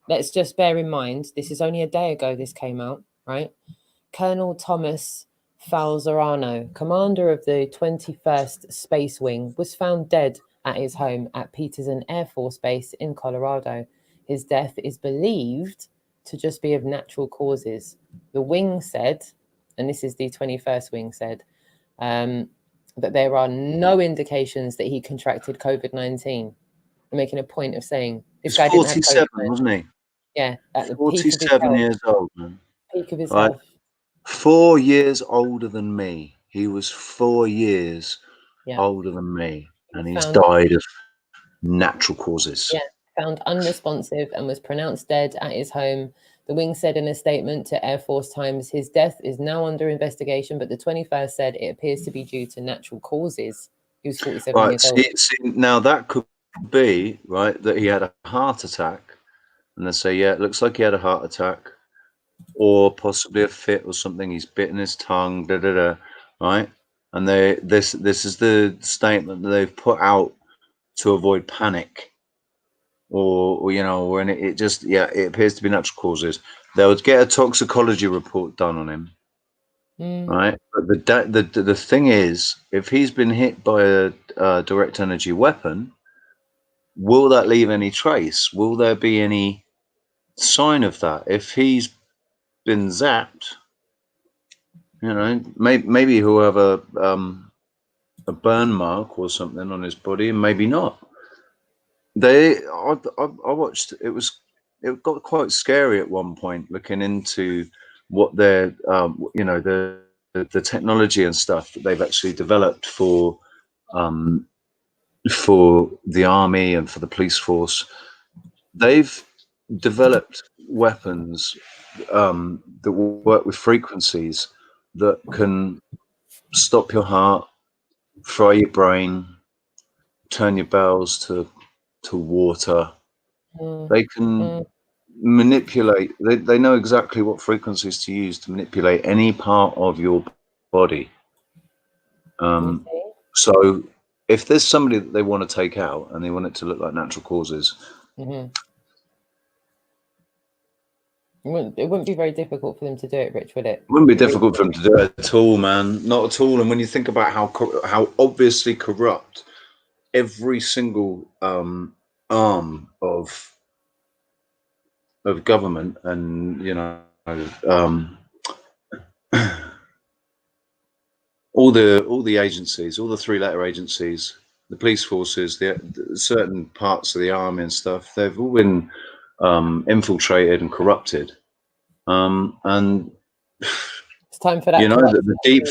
let's just bear in mind, this is only a day ago this came out, right? Colonel Thomas Falzarano, commander of the 21st Space Wing, was found dead at his home at Peterson Air Force Base in Colorado. His death is believed to just be of natural causes. The wing said, and this is the 21st Wing said, that there are no indications that he contracted COVID-19. I'm making a point of saying this guy didn't have 47, wasn't he? Yeah, at the 47 years old, man. Peak of his health. 4 years older than me. He was 4 years older than me, and he's died of natural causes. Yeah, found unresponsive and was pronounced dead at his home. The wing said in a statement to Air Force Times, his death is now under investigation, but the 21st said it appears to be due to natural causes. He was 47 years old. See, now that could be, right, that he had a heart attack, and they say, yeah, it looks like he had a heart attack, or possibly a fit or something. He's bitten his tongue, right? And this is the statement that they've put out to avoid panic. Or when it just, it appears to be natural causes. They would get a toxicology report done on him, right? But the thing is, if he's been hit by a direct energy weapon, will that leave any trace? Will there be any sign of that? If he's been zapped, you know, maybe he'll have a burn mark or something on his body, and maybe not. I watched. It got quite scary at one point, looking into what their you know, the technology and stuff that they've actually developed for the army and for the police force. They've developed weapons that will work with frequencies that can stop your heart, fry your brain, turn your bowels to water. They can manipulate. They know exactly what frequencies to use to manipulate any part of your body. So if there's somebody that they want to take out and they want it to look like natural causes, it wouldn't be very difficult for them to do it, Rich, would it? It wouldn't be difficult for them to do it at all, man. Not at all. And when you think about how obviously corrupt every single arm of government, and you know, all the agencies, all the three-letter agencies, the police forces, the certain parts of the army and stuff, they've all been infiltrated and corrupted. And it's time for that. You know, the deep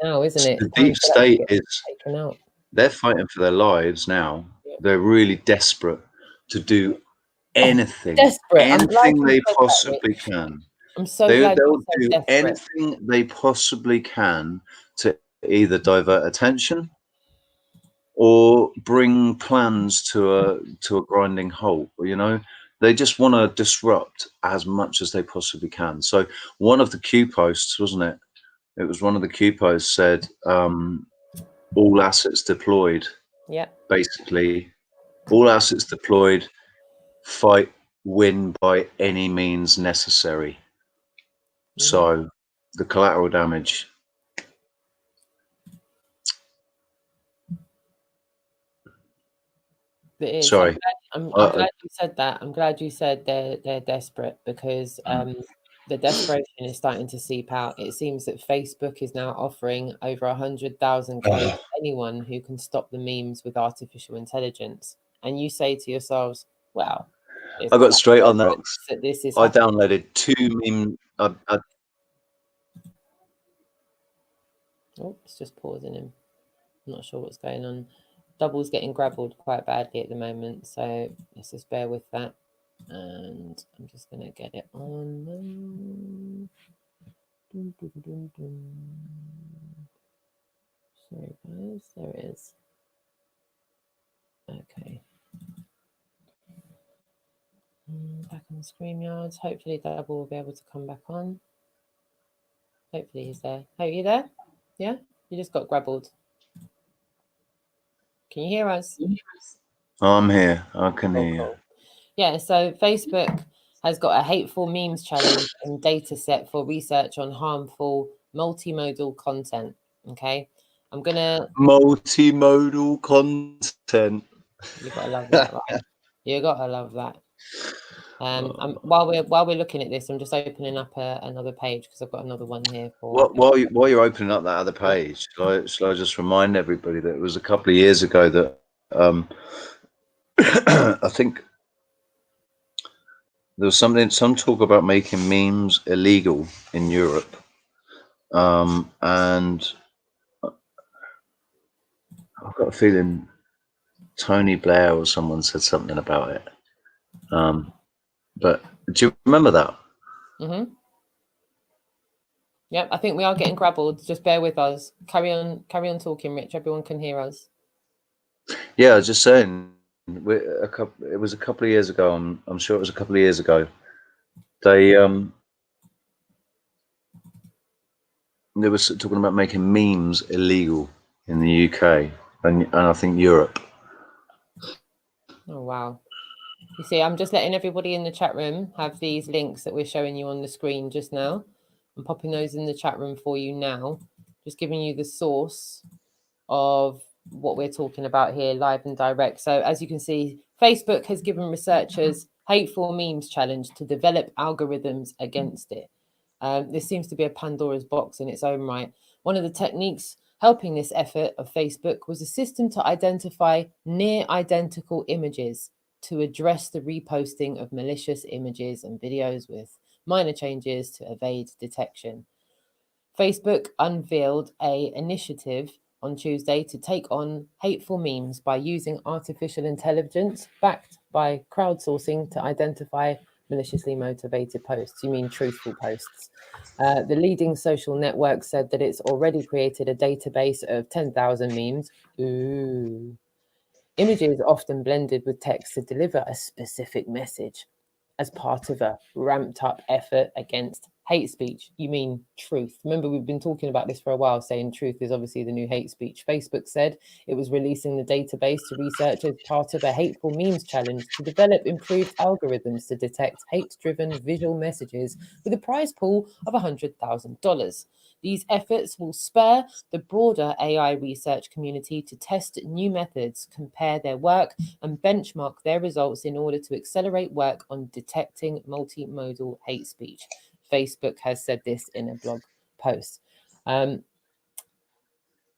now, isn't it? The deep state is, they're fighting for their lives now. Yeah. They're really desperate to do anything, anything they possibly can. I'm so glad they'll do anything they possibly can to either divert attention or bring plans to a grinding halt. You know, they just want to disrupt as much as they possibly can. So one of the Q posts, wasn't it? It was one of the Q posts said, all assets deployed. Yeah. Basically, all assets deployed, fight, win by any means necessary. So the collateral damage. It is. Sorry. I'm glad you said that. I'm glad you said they're desperate, because the desperation is starting to seep out. It seems that Facebook is now offering over 100,000 codes to anyone who can stop the memes with artificial intelligence. And you say to yourselves, well, I got straight on that. This is I downloaded 2 memes. Oh, it's just pausing him. I'm not sure what's going on. Double's getting grabbled quite badly at the moment, so let's just bear with that. And I'm just going to get it on. Sorry, guys. There it is. Okay. Back on the StreamYards. Hopefully Double will be able to come back on. Hopefully he's there. Hey, are you there? Yeah? You just got grabbled. Can you hear us? I'm here. I can hear you. Yeah, so Facebook has got a hateful memes challenge and data set for research on harmful multimodal content. Okay, I'm gonna multimodal content. You gotta love that, right? You gotta love that. While we're looking at this, I'm just opening up another page because I've got another one here for. While you're opening up that other page, shall I just remind everybody that it was a couple of years ago that I think there was some talk about making memes illegal in Europe, and I've got a feeling Tony Blair or someone said something about it. But do you remember that? Yep, I think we are getting grabbled. Just bear with us. Carry on talking, Rich. Everyone can hear us. Yeah, I was just saying. It was a couple of years ago. I'm sure it was a couple of years ago. They were talking about making memes illegal in the UK and I think Europe. Oh wow! You see, I'm just letting everybody in the chat room have these links that we're showing you on the screen just now. I'm popping those in the chat room for you now. Just giving you the source of what we're talking about here, live and direct. So as you can see, Facebook has given researchers hateful memes challenge to develop algorithms against it. This seems to be a Pandora's box in its own right. One of the techniques helping this effort of Facebook was a system to identify near identical images to address the reposting of malicious images and videos with minor changes to evade detection. Facebook unveiled an initiative on Tuesday to take on hateful memes by using artificial intelligence backed by crowdsourcing to identify maliciously motivated posts. You mean truthful posts? The leading social network said that it's already created a database of 10,000 memes. Ooh. Images often blended with text to deliver a specific message as part of a ramped up effort against hate speech. You mean truth. Remember, we've been talking about this for a while, saying truth is obviously the new hate speech. Facebook said it was releasing the database to researchers part of a hateful memes challenge to develop improved algorithms to detect hate-driven visual messages with a prize pool of $100,000. These efforts will spur the broader AI research community to test new methods, compare their work, and benchmark their results in order to accelerate work on detecting multimodal hate speech. Facebook has said this in a blog post.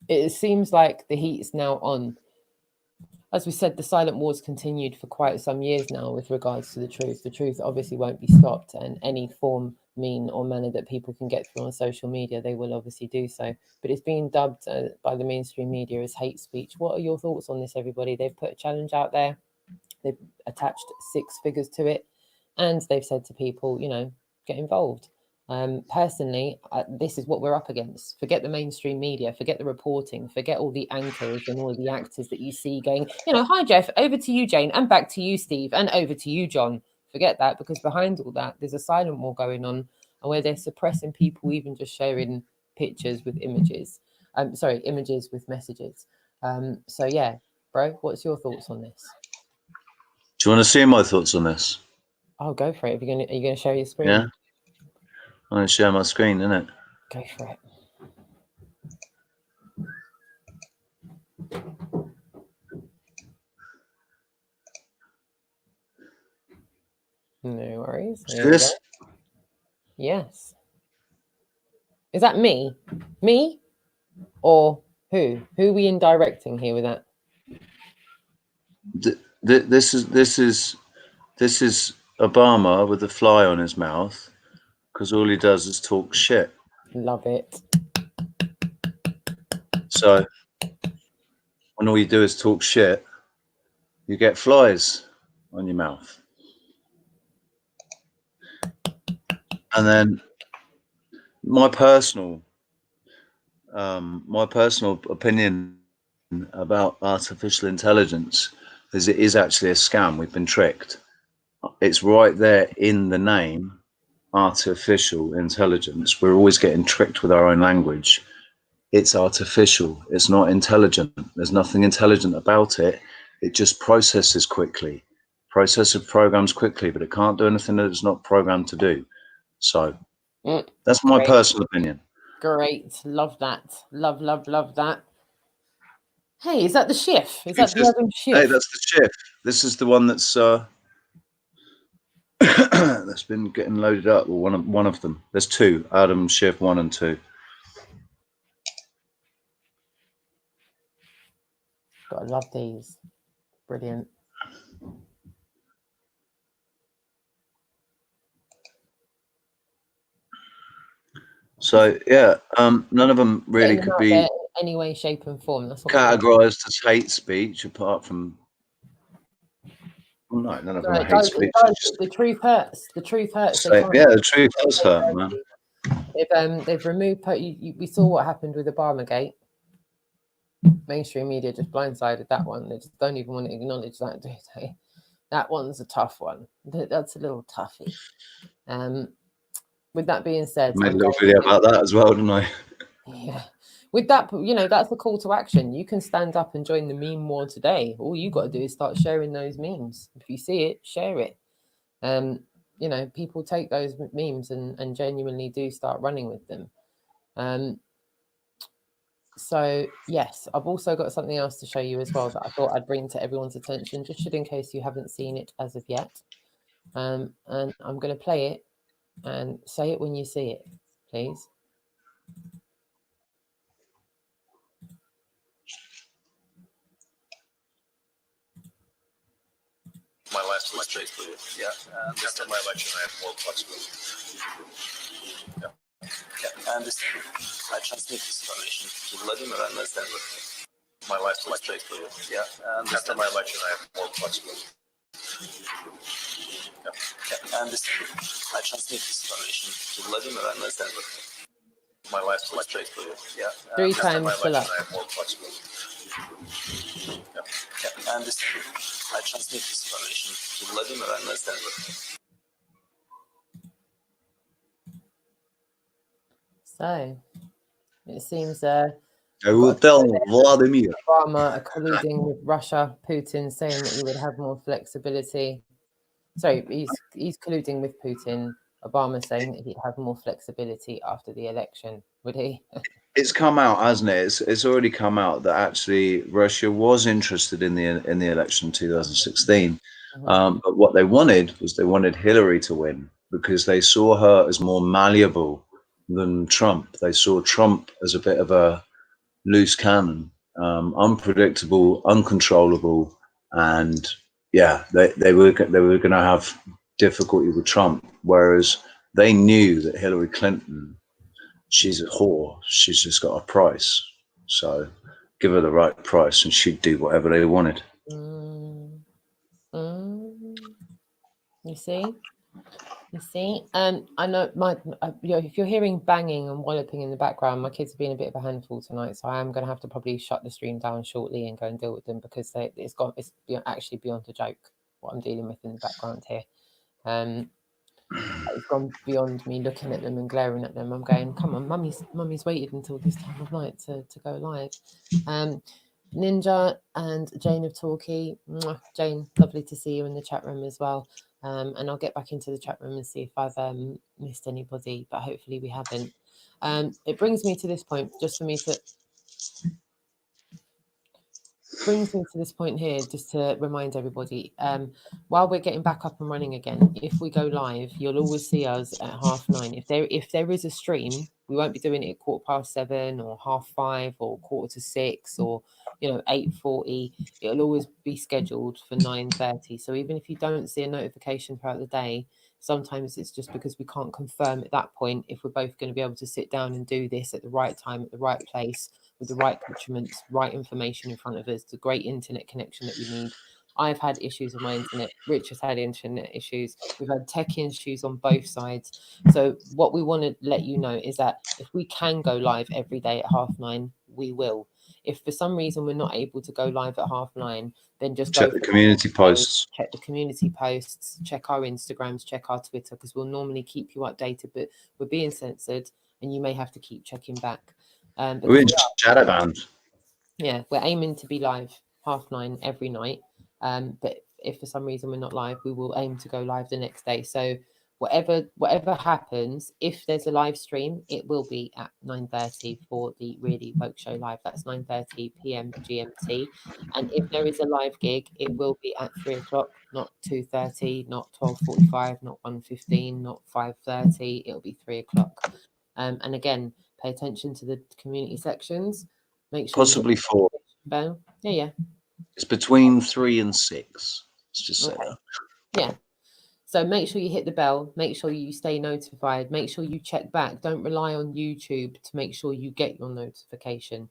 It seems like the heat is now on. As we said, the silent wars continued for quite some years now with regards to the truth. The truth obviously won't be stopped, and any form, mean, or manner that people can get through on social media, they will obviously do so. But it's being dubbed by the mainstream media as hate speech. What are your thoughts on this, everybody? They've put a challenge out there. They've attached 6 figures to it, and they've said to people, you know, get involved. Personally, this is what we're up against. Forget the mainstream media, forget the reporting, forget all the anchors and all the actors that you see going, you know, hi Jeff, over to you Jane, and back to you Steve, and over to you John. Forget that, because behind all that there's a silent war going on, and where they're suppressing people even just sharing pictures with images, images with messages. So yeah, bro, what's your thoughts on this? Do you want to see my thoughts on this? I'll go for it. Are you gonna share your screen? Yeah, I'm going to share my screen, innit? Go for it. No worries. See this? Yes. Is that me? Me? Or who? Who are we indirecting here with that? This is Obama with a fly on his mouth, because all he does is talk shit. Love it. So when all you do is talk shit, you get flies on your mouth. And then my personal opinion about artificial intelligence is it is actually a scam. We've been tricked. It's right there in the name, artificial intelligence. We're always getting tricked with our own language. It's artificial. It's not intelligent. There's nothing intelligent about it. It just processes quickly, programs quickly, but it can't do anything that it's not programmed to do. So that's my personal opinion. Great. Love that. Love that. Hey, is that the Schiff? Is that the other Schiff? Hey, that's the Schiff. This is the one that's that's been getting loaded up. Or one of them. There's 2. Adam Schiff 1 and 2. Gotta love these. Brilliant. So yeah, none of them really could be any way, shape, and form. That's what categorized as hate speech, apart from. Well, no, none of them are hate speech. The truth hurts. The truth hurts. Yeah, the truth does hurt, man. They've removed. We saw what happened with Obamagate. Mainstream media just blindsided that one. They just don't even want to acknowledge that, do they? That one's a tough one. That's a little toughie. With that being said, I made a little video about that as well, didn't I? Yeah. With that, you know, that's the call to action. You can stand up and join the meme war today. All you got to do is start sharing those memes. If you see it, share it. You know, people take those memes and genuinely do start running with them. So yes, I've also got something else to show you as well that I thought I'd bring to everyone's attention, just in case you haven't seen it as of yet. And I'm going to play it and say it when you see it, please. My last was straight for you. Yeah. After my election, I have more flexibility. Yeah. Yeah. And this, I transmit this information to Vladimir and let's then with me. My last was straight for you. Yeah. And after my election, I have more flexibility. Yeah. Yeah. And this, I transmit this information to Vladimir and let's then with me. My last was straight for you. Yeah. 3 after times my full election, up. I have more flexibility. Yeah. Yeah. And this, I transmit this information to Vladimir and let's then with me. So it seems I will tell Vladimir. Obama are colluding with Russia, Putin saying that he would have more flexibility. Sorry, he's colluding with Putin. Obama saying that he'd have more flexibility after the election. Would he? It's come out, hasn't it? It's already come out that actually Russia was interested in the election in 2016. But what they wanted was Hillary to win because they saw her as more malleable than Trump. They saw Trump as a bit of a loose cannon, unpredictable, uncontrollable, and yeah, they were going to have difficulty with Trump. Whereas they knew that Hillary Clinton, she's a whore. She's just got a price. So give her the right price and she'd do whatever they wanted. You see? I know if you're hearing banging and walloping in the background, my kids have been a bit of a handful tonight, so I am going to have to probably shut the stream down shortly and go and deal with them because it's actually beyond a joke what I'm dealing with in the background here. It's gone beyond me looking at them and glaring at them. I'm going, come on, mummy's waited until this time of night to go live. Ninja and Jane of Torquay. Jane, lovely to see you in the chat room as well. And I'll get back into the chat room and see if I've missed anybody, but hopefully we haven't. It brings me to this point, just for me to here, just to remind everybody, while we're getting back up and running again, if we go live, you'll always see us at 9:30. If there is a stream, we won't be doing it at 7:15 or 5:30 or 5:45 or 8:40. It'll always be scheduled for 9:30. So even if you don't see a notification throughout the day, sometimes it's just because we can't confirm at that point if we're both going to be able to sit down and do this at the right time, at the right place, with the right accoutrements, right information in front of us, the great internet connection that we need. I've had issues with my internet. Rich has had internet issues. We've had tech issues on both sides. So what we want to let you know is that if we can go live every day at 9:30, we will. If for some reason we're not able to go live at 9:30, then just check the community posts. Check the community posts, check our Instagrams, check our Twitter, because we'll normally keep you updated, but we're being censored and you may have to keep checking back. We're in shadow banned. Yeah, we're aiming to be live 9:30 every night. But if for some reason we're not live, we will aim to go live the next day. So whatever happens, if there's a live stream, it will be at 9:30 for the Really Woke Show live. That's 9:30 p.m. GMT. And if there is a live gig, it will be at 3 o'clock, not 2:30, not 12:45, not 1:15, not 5:30. It'll be 3 o'clock. And again, pay attention to the community sections. Make sure possibly 4. Bell. Yeah. It's between 3 and 6. Let's just say that. Yeah. So make sure you hit the bell. Make sure you stay notified. Make sure you check back. Don't rely on YouTube to make sure you get your notification.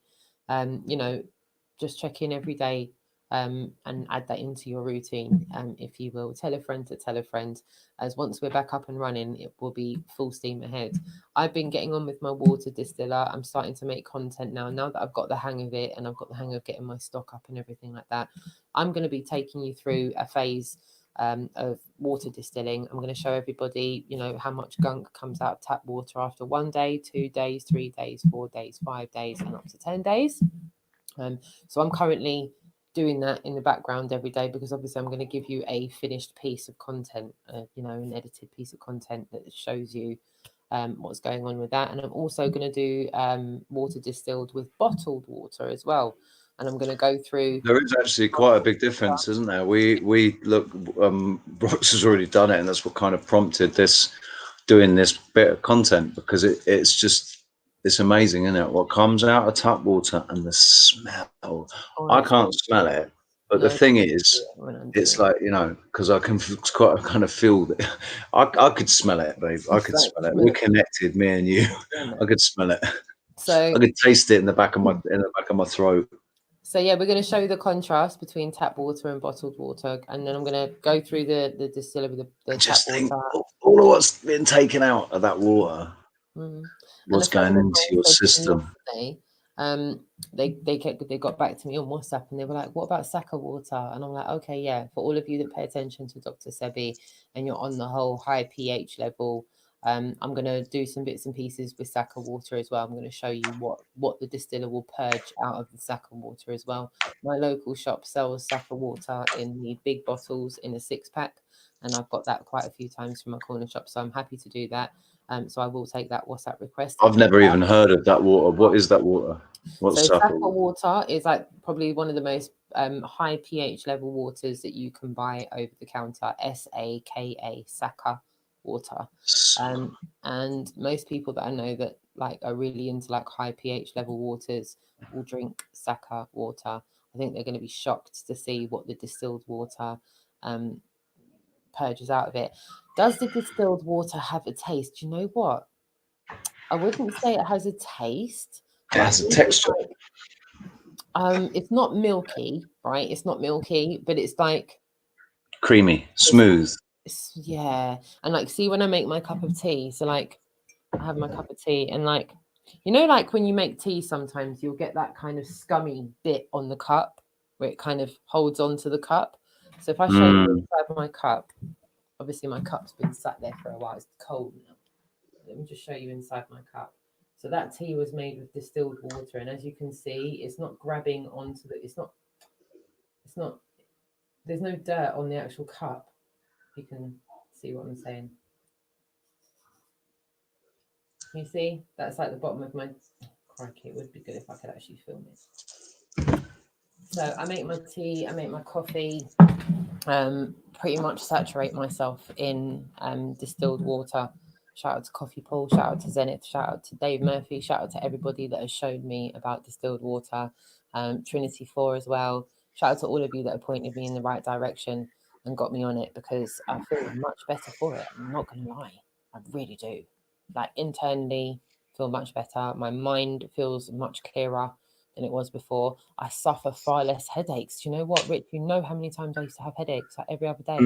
Just check in every day and add that into your routine, if you will. Tell a friend to tell a friend, as once we're back up and running, it will be full steam ahead. I've been getting on with my water distiller. I'm starting to make content now that I've got the hang of it and I've got the hang of getting my stock up and everything like that. I'm going to be taking you through a phase of water distilling. I'm going to show everybody, how much gunk comes out of tap water after 1 day, 2 days, 3 days, 4 days, 5 days, and up to 10 days. So I'm currently doing that in the background every day, because obviously I'm going to give you a finished piece of content, an edited piece of content that shows you what's going on with that. And I'm also going to do water distilled with bottled water as well. And I'm going to go through. There is actually quite a big difference, isn't there? We look, Rox has already done it, and that's what kind of prompted doing this bit of content, because it's amazing, isn't it? What comes out of tap water and the smell. I can't smell it, but the thing is, it's like, you know, because I can quite kind of feel that I could smell it, babe. I could smell it. We're connected, me and you. I could smell it. So I could taste it in the back of my throat. So yeah, we're going to show you the contrast between tap water and bottled water, and then I'm going to go through the distiller with the tap water. All of what's been taken out of that water, what's going into your system. They got back to me on WhatsApp, and they were like, "What about Saka water?" And I'm like, "Okay, yeah." For all of you that pay attention to Dr. Sebi and you're on the whole high pH level, I'm going to do some bits and pieces with Saka water as well. I'm going to show you what the distiller will purge out of the Saka water as well. My local shop sells Saka water in the big bottles in a 6-pack, and I've got that quite a few times from my corner shop, so I'm happy to do that. So I will take that WhatsApp request. I've never even heard of that water. What is that water? What's Saka water is like probably one of the most high pH level waters that you can buy over the counter. SAKA, Saka water. And most people that I know that like are really into like high pH level waters will drink Saka water. I think they're going to be shocked to see what the distilled water purges out of it. Does the distilled water have a taste? Do you know what? I wouldn't say it has a taste. It has a texture. It's not milky, right? It's not milky, but it's like creamy, smooth. Yeah. And like, see, when I make my cup of tea, so like I have my cup of tea, and like, you know, like when you make tea, sometimes you'll get that kind of scummy bit on the cup where it kind of holds onto the cup. So if I show you inside my cup, obviously my cup's been sat there for a while, it's cold now. Let me just show you inside my cup. So that tea was made with distilled water, and as you can see, it's not grabbing onto the, it's not, there's no dirt on the actual cup. You can see what I'm saying. Can you see? That's like the bottom of my, crikey, it would be good if I could actually film it. So I make my tea, I make my coffee, pretty much saturate myself in distilled water. Shout out to Coffee Paul, shout out to Zenith, shout out to Dave Murphy, shout out to everybody that has showed me about distilled water, Trinity 4 as well. Shout out to all of you that have pointed me in the right direction and got me on it, because I feel much better for it. I'm not going to lie. I really do. Like internally feel much better. My mind feels much clearer than it was before. I suffer far less headaches. Do you know what, Rich? You know how many times I used to have headaches like every other day?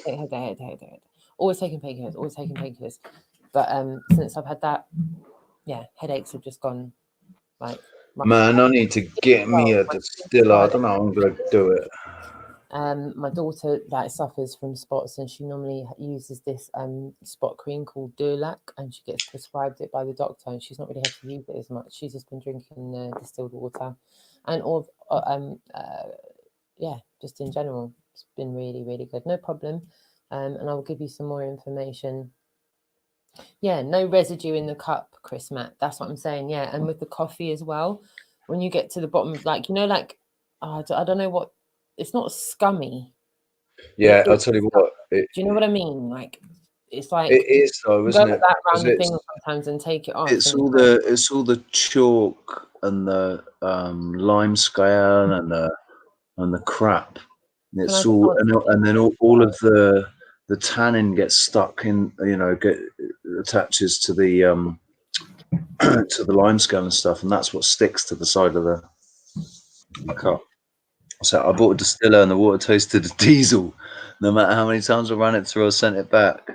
Headache. Always taking painkillers. But since I've had that, yeah, headaches have just gone like. Man, I need to get me a distiller. I don't know how I'm going to do it. My daughter like suffers from spots, and she normally uses this spot cream called Dulac, and she gets prescribed it by the doctor, and she's not really had to use it as much. She's just been drinking the distilled water, and all yeah, just in general, it's been really, really good. No problem. And I will give you some more information. Yeah, no residue in the cup, Chris Matt. That's what I'm saying. Yeah, and with the coffee as well, when you get to the bottom, like, you know, like I don't know what, it's not scummy. Yeah, I'll tell you what. Do you know what I mean? Like, it's like it is though, isn't it? That round the thing sometimes and take it off. It's all the chalk and the lime scale and the crap. It's all and then all of the tannin gets stuck in, you know, attaches to the to the lime scale and stuff, and that's what sticks to the side of the cup. So I bought a distiller, and the water tasted of diesel. No matter how many times I ran it through, I sent it back.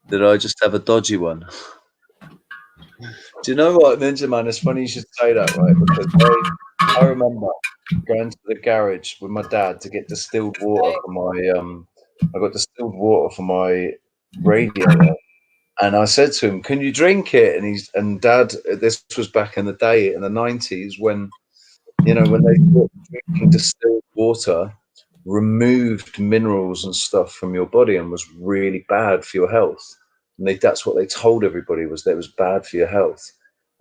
Did I just have a dodgy one? Do you know what, Ninja Man? It's funny you should say that, right? Because I remember going to the garage with my dad to get distilled water for my I got distilled water for my radio, and I said to him, "Can you drink it?" And Dad, this was back in the day in the 90s when, you know, when they thought drinking distilled water removed minerals and stuff from your body and was really bad for your health. and that's what they told everybody, was that it was bad for your health.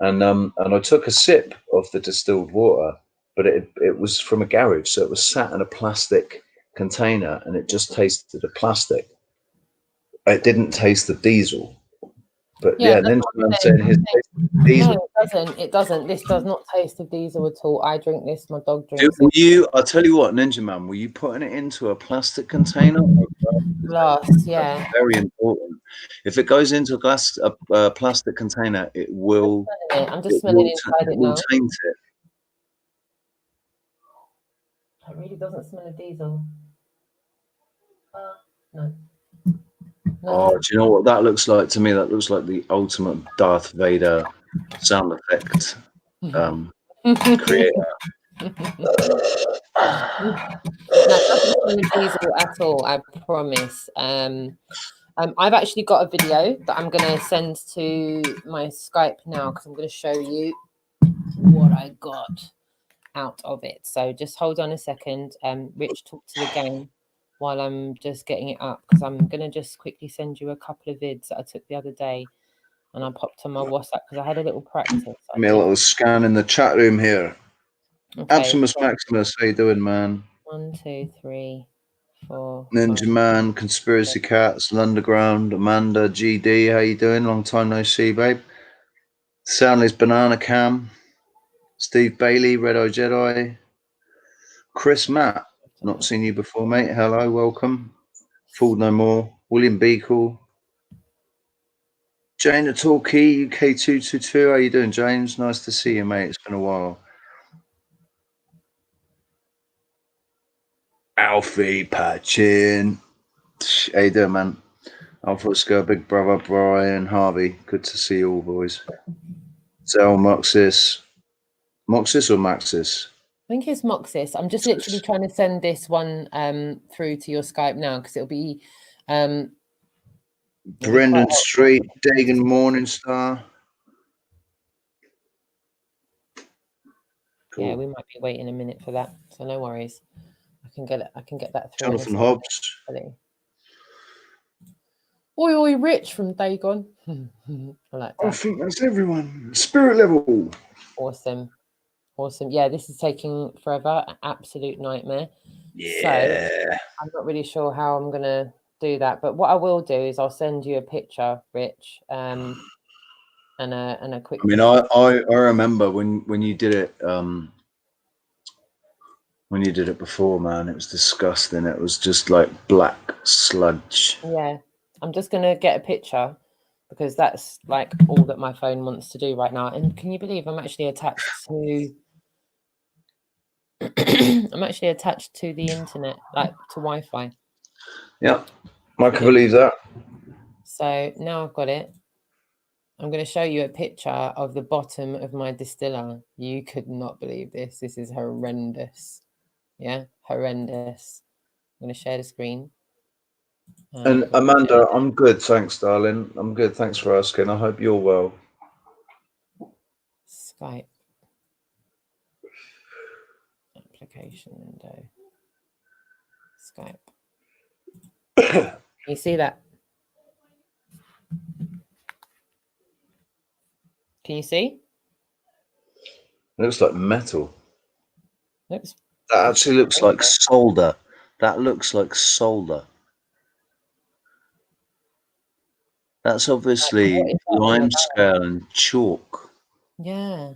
And I took a sip of the distilled water, but it was from a garage, so it was sat in a plastic container, and it just tasted of plastic. It didn't taste the diesel. But yeah, Ninja Man saying his diesel. No, it doesn't. It doesn't. This does not taste of diesel at all. I drink this. My dog drinks it. I'll tell you what, Ninja Man, were you putting it into a plastic container? Glass, yeah. Very important. If it goes into a plastic container, it will. I'm just smelling inside it now. Taint it. It really doesn't smell of diesel. No. Oh, do you know what that looks like to me? That looks like the ultimate Darth Vader sound effect creator. No, it doesn't smell of diesel at all, I promise. I've actually got a video that I'm going to send to my Skype now, because I'm going to show you what I got out of it. So just hold on a second. Rich, talk to the gang while I'm just getting it up, because I'm going to just quickly send you a couple of vids that I took the other day, and I popped on my WhatsApp because I had a little practice. Give me a little scan in the chat room here. Okay, Absolumus Maximus, how you doing, man? 1, 2, 3, 4. Ninja 5. Man, Conspiracy Cats, Underground, Amanda, GD, how you doing? Long time no see, babe. Soundless Banana Cam, Steve Bailey, Red Eye Jedi, Chris Matt. Not seen you before, mate. Hello, welcome. Fooled No More. William Beacle. Jane the Torquay, UK222. How you doing, James? Nice to see you, mate. It's been a while. Alfie Patchin. How you doing, man? Alpha Oscar, Big Brother, Brian, Harvey. Good to see you all, boys. Zell, Moxis. Moxis or Maxis? I think it's Moxis. I'm just literally trying to send this one through to your Skype now, because it'll be Brendan Street, Dagan Morningstar. Cool. Yeah, we might be waiting a minute for that, so no worries. I can get that through. Jonathan Hobbs. Oi, Rich from Dagon. I like that. I think that's everyone. Spirit level. Awesome. Yeah, this is taking forever. An absolute nightmare. Yeah. So I'm not really sure how I'm gonna do that, but what I will do is I'll send you a picture, Rich, and a quick. I mean, I remember when you did it. When you did it before, man, it was disgusting. It was just like black sludge. Yeah, I'm just gonna get a picture, because that's like all that my phone wants to do right now. And can you believe I'm actually attached to? I'm actually attached to the internet, like to Wi-Fi. Yeah, I can believe that. So now I've got it. I'm going to show you a picture of the bottom of my distiller. You could not believe this. This is horrendous. Yeah, horrendous. I'm going to share the screen. And Amanda, I'm good. Thanks, darling. I'm good. Thanks for asking. I hope you're well. Skype. Application window. Skype. You see that? Can you see? It looks like metal. That actually looks like solder. That looks like solder. That's obviously lime scale and chalk. Yeah.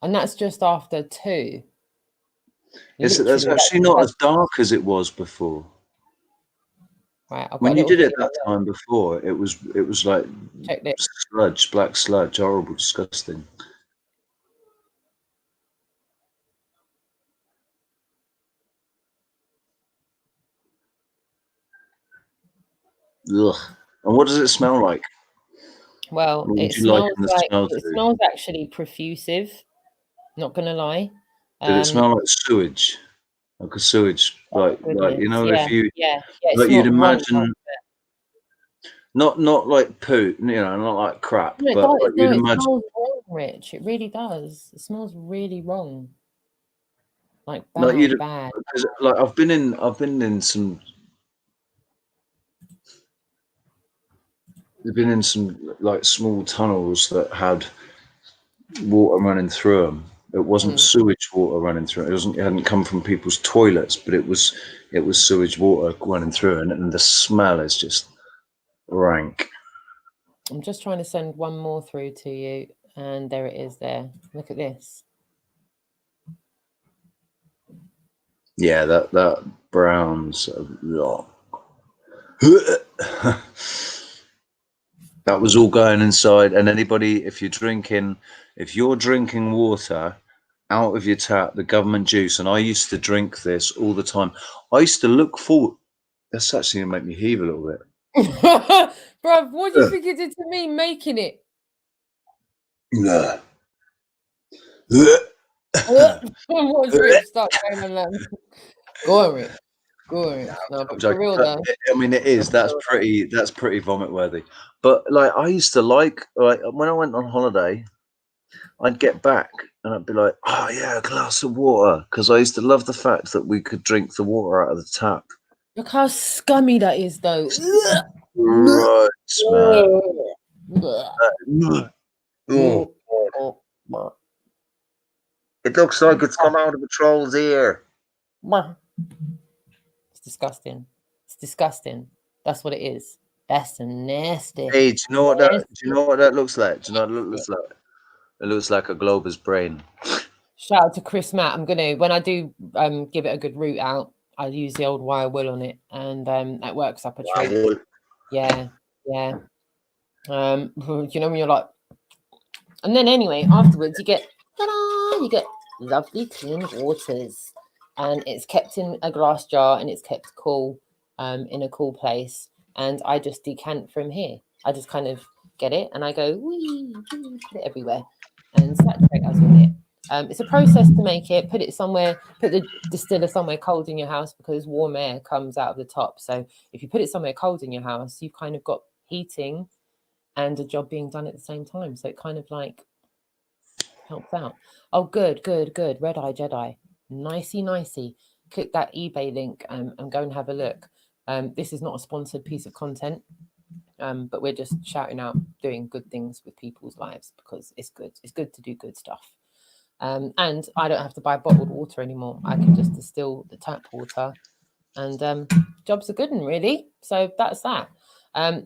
And that's just after 2. That's actually not as dark as it was before. Right, when you did it that time before, it was like sludge, black sludge, horrible, disgusting. Ugh. And what does it smell like? Well, it smells actually profusive. Not gonna lie. Did it smell like sewage? Like a sewage, like you know, if you like you'd imagine. Not like poo, you know, not like crap. No, but it smells wrong, Rich. It really does. It smells really wrong. Like bad, bad. Like I've been in some. been in some like small tunnels that had water running through them. It wasn't sewage water running through it. It hadn't come from people's toilets, but it was sewage water running through it, and the smell is just rank. I'm just trying to send one more through to you, and there it is there. Look at this. Yeah, that brown sort of, that was all going inside. And anybody, if you're drinking water out of your tap, the government juice, and I used to drink this all the time. I used to look forward. That's actually gonna make me heave a little bit. Bruv, what do you think it did to me making it? What's Rich start going on that? Go on, Rich. Go on, Rich. No, but for real though. I mean, it is. That's pretty vomit worthy. But like, I used to like when I went on holiday, I'd get back and I'd be like, oh yeah, a glass of water, because I used to love the fact that we could drink the water out of the tap. Look how scummy that is, though. Right, man. It looks like it's come out of a troll's ear. It's disgusting. It's disgusting. That's what it is. That's nasty. Hey, do you know what that looks like? Do you know what it looks like? It looks like a glober's brain. Shout out to Chris Matt. I'm gonna, when I do give it a good root out, I use the old wire wool on it, and that works up a treat. Yeah. You know, when you're like, and then anyway, afterwards you get lovely clean waters, and it's kept in a glass jar and it's kept cool, in a cool place. And I just decant from here. I just kind of get it and I go, wee, put it everywhere and saturate us with it. It's a process to make it. Put it somewhere, put the distiller somewhere cold in your house, because warm air comes out of the top. So if you put it somewhere cold in your house, you've kind of got heating and a job being done at the same time. So it kind of like helps out. Oh, good. Red Eye Jedi. Nicey. Click that eBay link and go and have a look. This is not a sponsored piece of content, but we're just shouting out doing good things with people's lives, because it's good. It's good to do good stuff. And I don't have to buy bottled water anymore. I can just distill the tap water, and jobs are good and really. So that's that.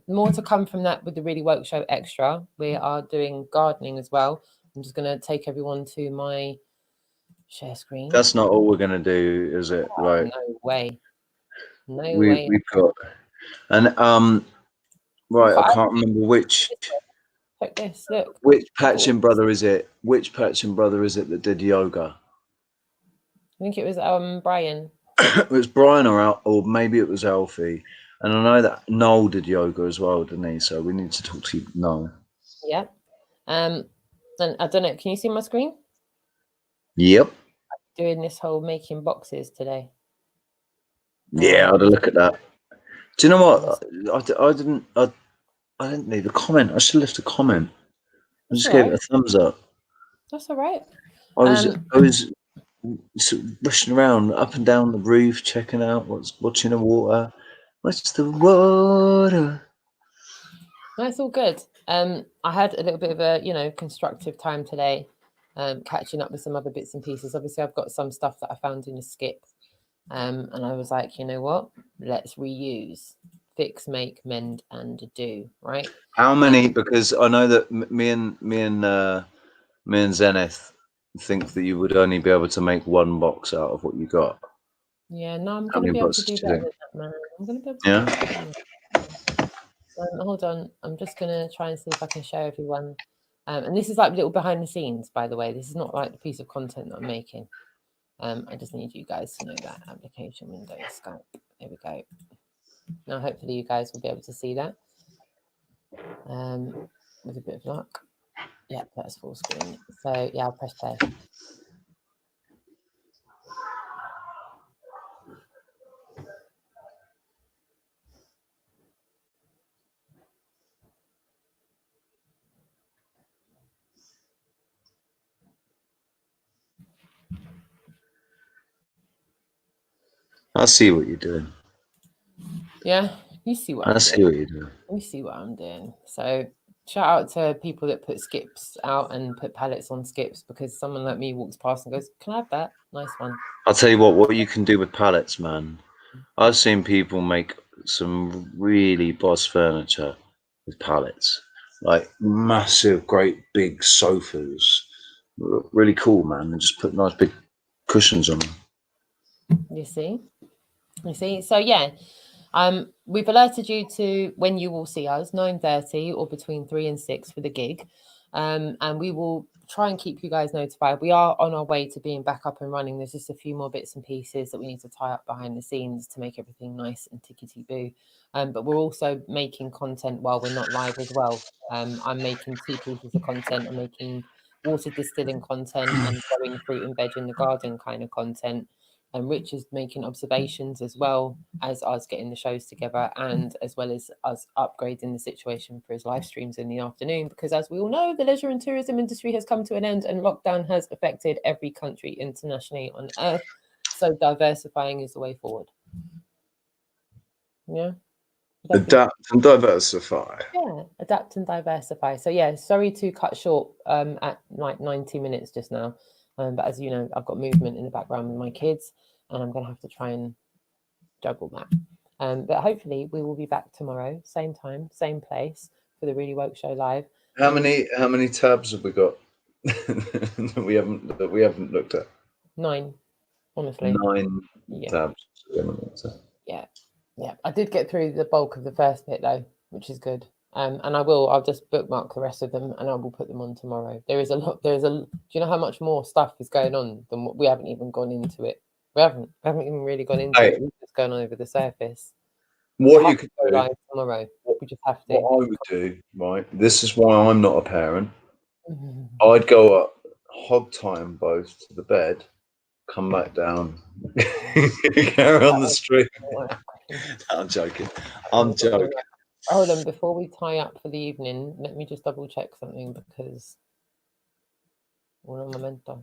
More to come from that with the Really Woke Show Extra. We are doing gardening as well. I'm just going to take everyone to my share screen. That's not all we're going to do, is it? Oh, right. No way. Way. We've got, and right, I can't remember which. Check this, look. Which Patchin brother is it? Which Patchin brother is it that did yoga? I think it was Brian. It was Brian or maybe it was Alfie. And I know that Noel did yoga as well, didn't he? So we need to talk to Noel. Yeah. And I don't know, can you see my screen? Yep. I'm doing this whole making boxes today. Yeah, I had a look at that. Do you know what? I didn't leave a comment. I should have left a comment. I just gave it a thumbs up. That's all right. I was sort of rushing around up and down the roof, checking out watching the water. What's the water? That's all good. I had a little bit of a constructive time today, catching up with some other bits and pieces. Obviously, I've got some stuff that I found in a skip, and I was like, you know what? Let's reuse, fix, make, mend, and do. Right? How many? Because I know that me and Zenith think that you would only be able to make one box out of what you got. Yeah, no, I'm going to be able to do better than that, man. I'm going to be able to do better. Hold on. I'm just going to try and see if I can show everyone. And this is like little behind the scenes, by the way. This is not like the piece of content that I'm making. I just need you guys to know that. Application window, Skype. There we go. Now, hopefully you guys will be able to see that. With a bit of luck. Yeah, that's full screen. So, yeah, I'll press play. I see what you're doing. Yeah, You see what I I'm see doing. what you do. You see what I'm doing. So shout out to people that put skips out and put pallets on skips, because someone like me walks past and goes, "Can I have that? Nice one." I'll tell you what you can do with pallets, man. I've seen people make some really boss furniture with pallets, like massive, great big sofas. Really cool, man. And just put nice big cushions on them. You see? So yeah, we've alerted you to when you will see us, 9:30 or between 3 and 6 for the gig. And we will try and keep you guys notified. We are on our way to being back up and running. There's just a few more bits and pieces that we need to tie up behind the scenes to make everything nice and tickety-boo. But we're also making content while we're not live as well. I'm making 2 pieces of content. I'm making water distilling content and growing fruit and veg in the garden kind of content. And Rich is making observations as well as us getting the shows together, and as well as us upgrading the situation for his live streams in the afternoon, because as we all know, the leisure and tourism industry has come to an end and lockdown has affected every country internationally on earth. So diversifying is the way forward. Yeah. Adapt and diversify. Yeah, adapt and diversify. So yeah, sorry to cut short at like 90 minutes just now. But as you know, I've got movement in the background with my kids, and I'm going to have to try and juggle that. But hopefully we will be back tomorrow, same time, same place, for the Really Woke Show live. How many tabs have we got that we haven't looked at? 9, honestly. 9 Yeah. tabs. Yeah. I did get through the bulk of the first bit though, which is good. And I'll just bookmark the rest of them and I will put them on tomorrow. Do you know how much more stuff is going on than what we haven't even gone into it? We haven't even really gone into it. We're just going over the surface. What you could do live tomorrow. We just have to. What I would do, right? This is why I'm not a parent. I'd go up, hog time both to the bed, come back down, carry on the street. I'm joking. I'm joking. Hold on, before we tie up for the evening, let me just double check something, because un momento.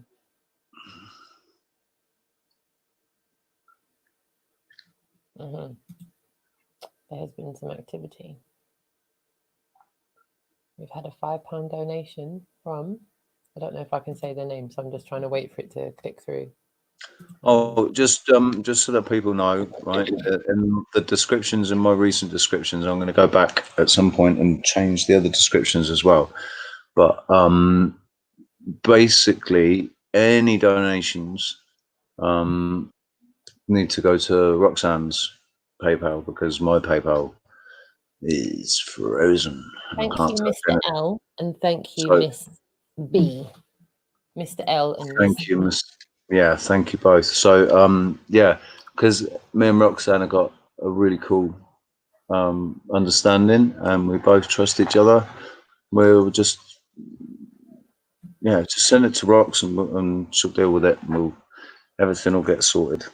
There has been some activity. We've had a £5 donation from, I don't know if I can say their name, so I'm just trying to wait for it to click through. Oh, just so that people know, right? In the descriptions, in my recent descriptions, I'm going to go back at some point and change the other descriptions as well. But basically, any donations need to go to Roxanne's PayPal, because my PayPal is frozen. Thank you, Mr. L, and thank you, Miss B. Mr. L and thank you, Miss. Yeah, thank you both. So yeah, because me and Roxanne have got a really cool understanding, and we both trust each other. We'll just send it to Rox, and she'll deal with it, and everything will get sorted.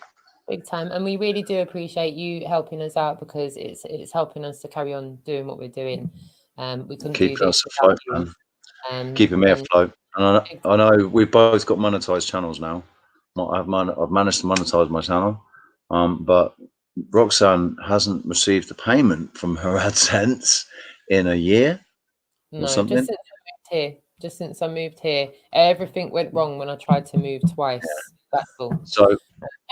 Big time. And we really do appreciate you helping us out, because it's helping us to carry on doing what we're doing. We couldn't keep do us afloat, man. Keeping me afloat. And I know we've both got monetized channels now. I've managed to monetize my channel, but Roxanne hasn't received a payment from her AdSense in a year. No, just since I moved here, everything went wrong when I tried to move twice. Yeah. That's all. So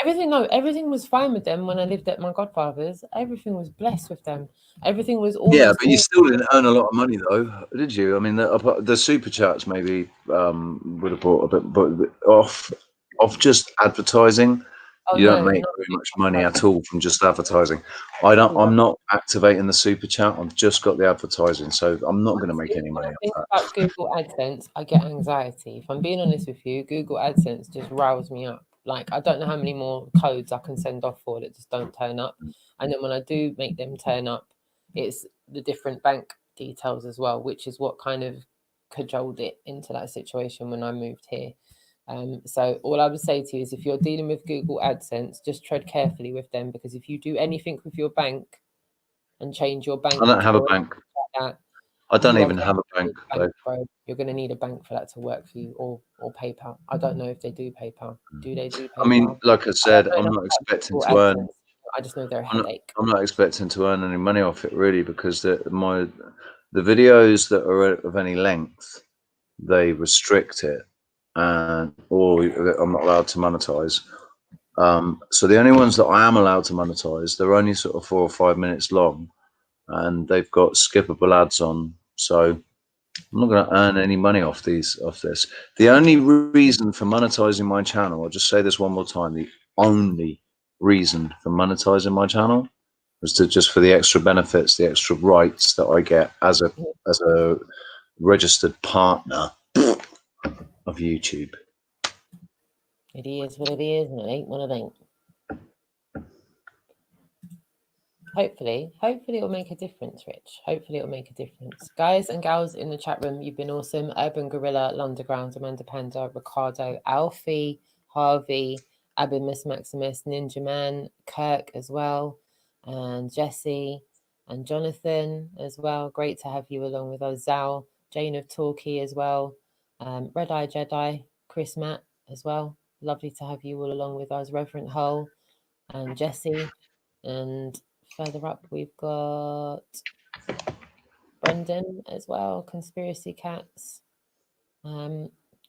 everything was fine with them when I lived at my godfather's. Everything was blessed with them. Everything was all. Yeah, but you still didn't earn a lot of money, though, did you? I mean, the super chats maybe would have brought a bit, but off just advertising. You don't make very much money at all from just advertising. I'm not activating the super chat. I've just got the advertising, so I'm not going to make any money off that. About Google AdSense, I get anxiety. If I'm being honest with you, Google AdSense just riles me up. Like, I don't know how many more codes I can send off for that just don't turn up. And then when I do make them turn up, it's the different bank details as well, which is what kind of cajoled it into that situation when I moved here. So all I would say to you is, if you're dealing with Google AdSense, just tread carefully with them, because if you do anything with your bank and change your bank, I don't have a bank. Like that, I don't even have a bank. Bro. You're going to need a bank for that to work for you, or PayPal. I don't know if they do PayPal. Do they do PayPal? I mean, like I said, I'm not expecting to earn. I just know they're a headache. I'm not expecting to earn any money off it really, because the videos that are of any length, they restrict it, or I'm not allowed to monetize. So the only ones that I am allowed to monetize, they're only sort of 4 or 5 minutes long, and they've got skippable ads on. So I'm not going to earn any money off this. The only reason for monetizing my channel, I'll just say this one more time, the only reason for monetizing my channel was just for the extra benefits, the extra rights that I get as a registered partner of YouTube. It is what it is, and it ain't what it ain't. Hopefully it'll make a difference, Rich. Hopefully it'll make a difference. Guys and gals in the chat room, you've been awesome. Urban Gorilla, Londerground, Amanda Panda, Ricardo, Alfie, Harvey, Abimus Maximus, Ninja Man, Kirk as well, and Jesse and Jonathan as well. Great to have you along with us. Zal, Jane of Torquay as well. Red Eye Jedi, Chris Matt as well. Lovely to have you all along with us. Reverend Hull and Jesse, and further up, we've got Brendan as well, Conspiracy Cats.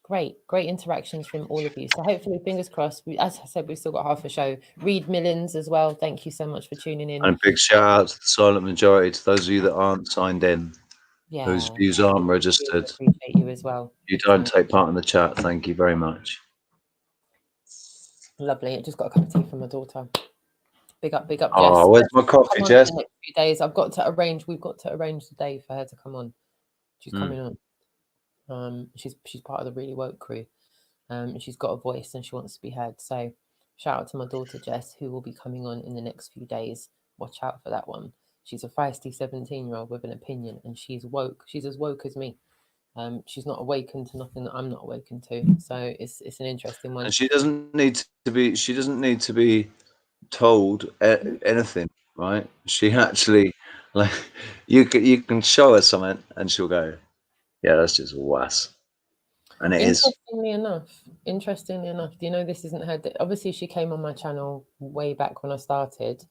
Great interactions from all of you. So hopefully, fingers crossed. As I said, we've still got half a show. Reed Millins as well. Thank you so much for tuning in. And a big shout out to the silent majority, to those of you that aren't signed in, whose views aren't registered. I appreciate you as well. You don't take part in the chat. Thank you very much. Lovely. I just got a cup of tea from my daughter. Big up, Jess. Oh, where's my coffee, Jess? In the next few days, we've got to arrange the day for her to come on. She's coming on. She's part of the Really Woke crew. She's got a voice and she wants to be heard. So shout out to my daughter Jess, who will be coming on in the next few days. Watch out for that one. She's a feisty 17-year-old with an opinion, and she's woke. She's as woke as me. She's not awakened to nothing that I'm not awakened to. So it's an interesting one. And she doesn't need to be told anything, right? She actually, like, you can show her something and she'll go, yeah, that's just was. And it is. Interestingly enough, do you know this isn't her? Obviously, she came on my channel way back when I started.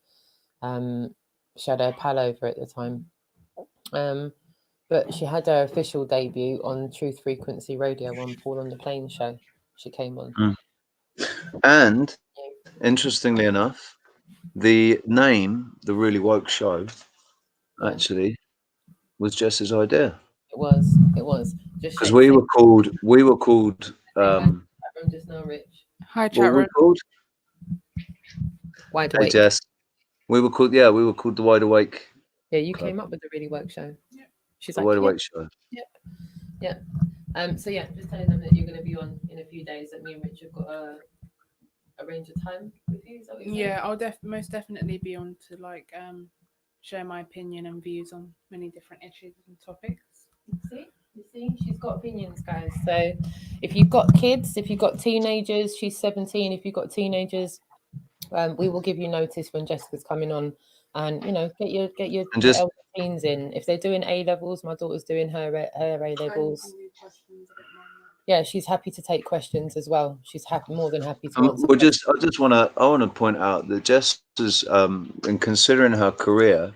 She had her pal over at the time. But she had her official debut on Truth Frequency Radio on Paul on the Plane show. She came on. And interestingly enough, the name, The Really Woke Show, actually was Jess's idea. It was. Because we were called just now, Rich. Hi, chat room. Wide Awake. Hey, Jess. We were called the Wide Awake. Yeah, you came up with the Really Woke Show. Yeah. She's the Wide Awake Show. Yep. So yeah, just telling them that you're going to be on in a few days. That me and Rich have got a range of time with you. Is that what you're saying? I'll most definitely be on to share my opinion and views on many different issues and topics. You see, she's got opinions, guys. So if you've got kids, if you've got teenagers, she's 17. If you've got teenagers, we will give you notice when Jessica's coming on, and get your elder teens in. If they're doing A levels, my daughter's doing her A levels. Yeah, she's happy to take questions as well. She's more than happy to answer. I want to point out that Jess is, in considering her career,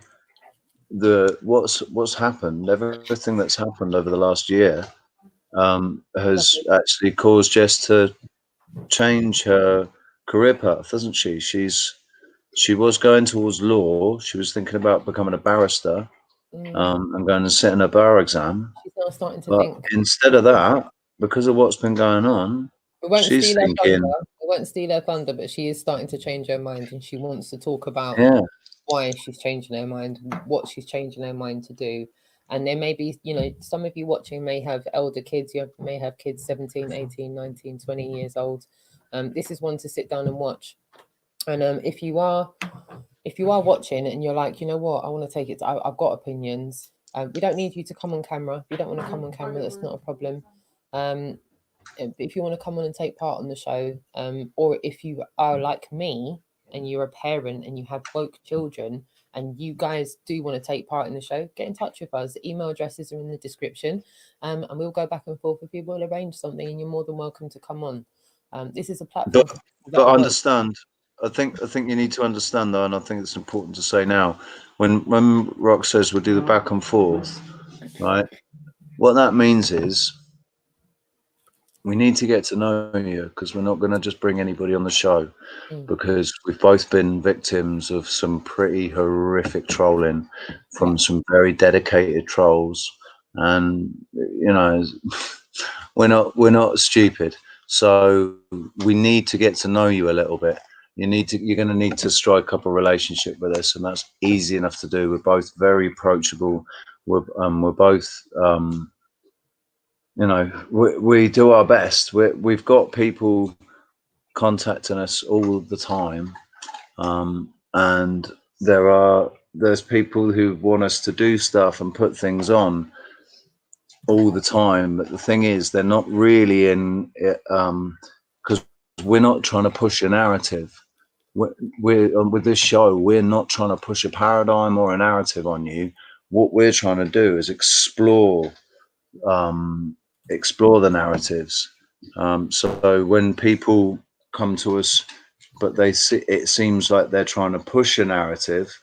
what's happened, everything that's happened over the last year, has actually caused Jess to change her career path, hasn't she? She was going towards law. She was thinking about becoming a barrister, and going to sit in a bar exam. She's now starting to think. Instead of that, because of what's been going on, we won't steal her thunder, but she is starting to change her mind, and she wants to talk about why she's changing her mind, what she's changing her mind to do. And there may be, some of you watching may have elder kids. You may have kids 17, 18, 19, 20 years old. This is one to sit down and watch. And if you are watching and you're like, you know what, I want to take it. I've got opinions. We don't need you to come on camera. If you don't want to come on camera, that's not a problem. If you want to come on and take part on the show, or if you are like me and you're a parent and you have woke children and you guys do want to take part in the show, get in touch with us. The email addresses are in the description, and we'll go back and forth with you. We'll arrange something, and you're more than welcome to come on. This is a platform. But understand, I think you need to understand though, and I think it's important to say now, when Rox says we'll do the back and forth, right? What that means is we need to get to know you, because we're not going to just bring anybody on the show, because we've both been victims of some pretty horrific trolling from some very dedicated trolls, and you know, we're not stupid, so we need to get to know you a little bit. You're going to need to strike up a relationship with us, and that's easy enough to do. We're both very approachable. We're both you know, we do our best. We've got people contacting us all the time, and there's people who want us to do stuff and put things on all the time. But the thing is, they're not really in it, because we're not trying to push a narrative. We're with this show, we're not trying to push a paradigm or a narrative on you. What we're trying to do is explore the narratives. So when people come to us, but it seems like they're trying to push a narrative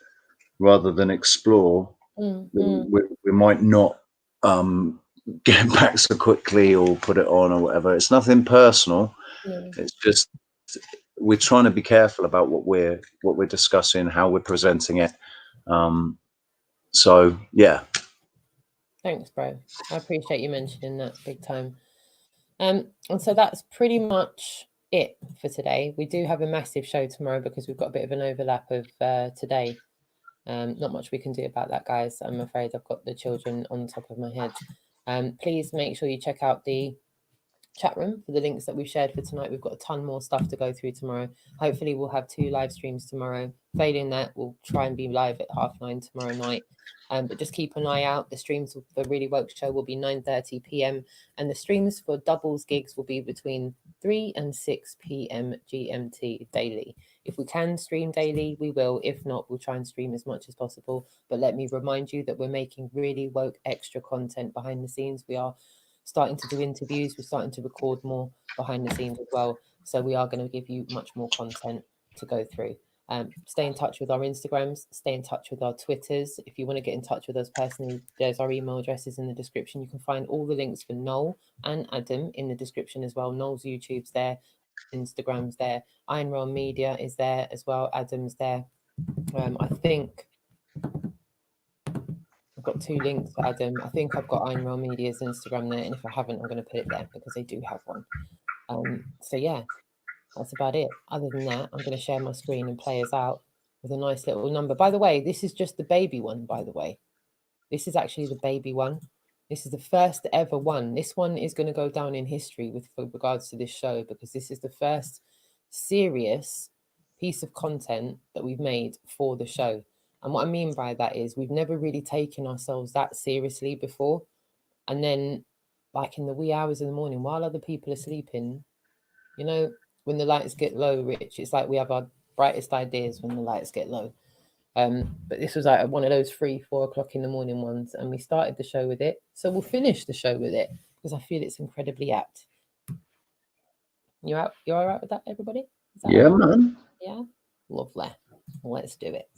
rather than explore, we might not get back so quickly or put it on or whatever. It's nothing personal. It's just we're trying to be careful about what we're discussing, how we're presenting it. So yeah. Thanks, bro. I appreciate you mentioning that big time. And so that's pretty much it for today. We do have a massive show tomorrow because we've got a bit of an overlap of today. Not much we can do about that, guys. I'm afraid I've got the children on top of my head. Please make sure you check out the chat room for the links that we've shared for tonight. We've got a ton more stuff to go through tomorrow. Hopefully we'll have 2 live streams tomorrow. Failing that, we'll try and be live at 9:30 tomorrow night. But just keep an eye out. The streams of the Really Woke Show will be 9:30 p.m. and the streams for doubles gigs will be between 3 and 6 p.m. GMT daily. If we can stream daily, we will. If not, we'll try and stream as much as possible. But let me remind you that we're making really woke extra content behind the scenes. We are starting to do interviews. We're starting to record more behind the scenes as well. So we are going to give you much more content to go through. Stay in touch with our Instagrams, stay in touch with our Twitters. If you want to get in touch with us personally, there's our email addresses in the description. You can find all the links for Noel and Adam in the description as well. Noel's YouTube's there, Instagram's there, Iron Rail Media is there as well, Adam's there. I think I've got 2 links for Adam. I think I've got Iron Rail Media's Instagram there, and if I haven't, I'm going to put it there because they do have one. So yeah, that's about it. Other than that, I'm going to share my screen and play us out with a nice little number. By the way, this is just the baby one, by the way. This is actually the baby one. This is the first ever one. This one is going to go down in history with regards to this show, because this is the first serious piece of content that we've made for the show. And what I mean by that is we've never really taken ourselves that seriously before. And then like in the wee hours of the morning, while other people are sleeping, you know, when the lights get low, Rich, it's like we have our brightest ideas when the lights get low. But this was like one of those 3-4 o'clock in the morning ones, and we started the show with it. So we'll finish the show with it because I feel it's incredibly apt. You're all right with that, everybody? Yeah, right? Man. Yeah, lovely. Let's do it.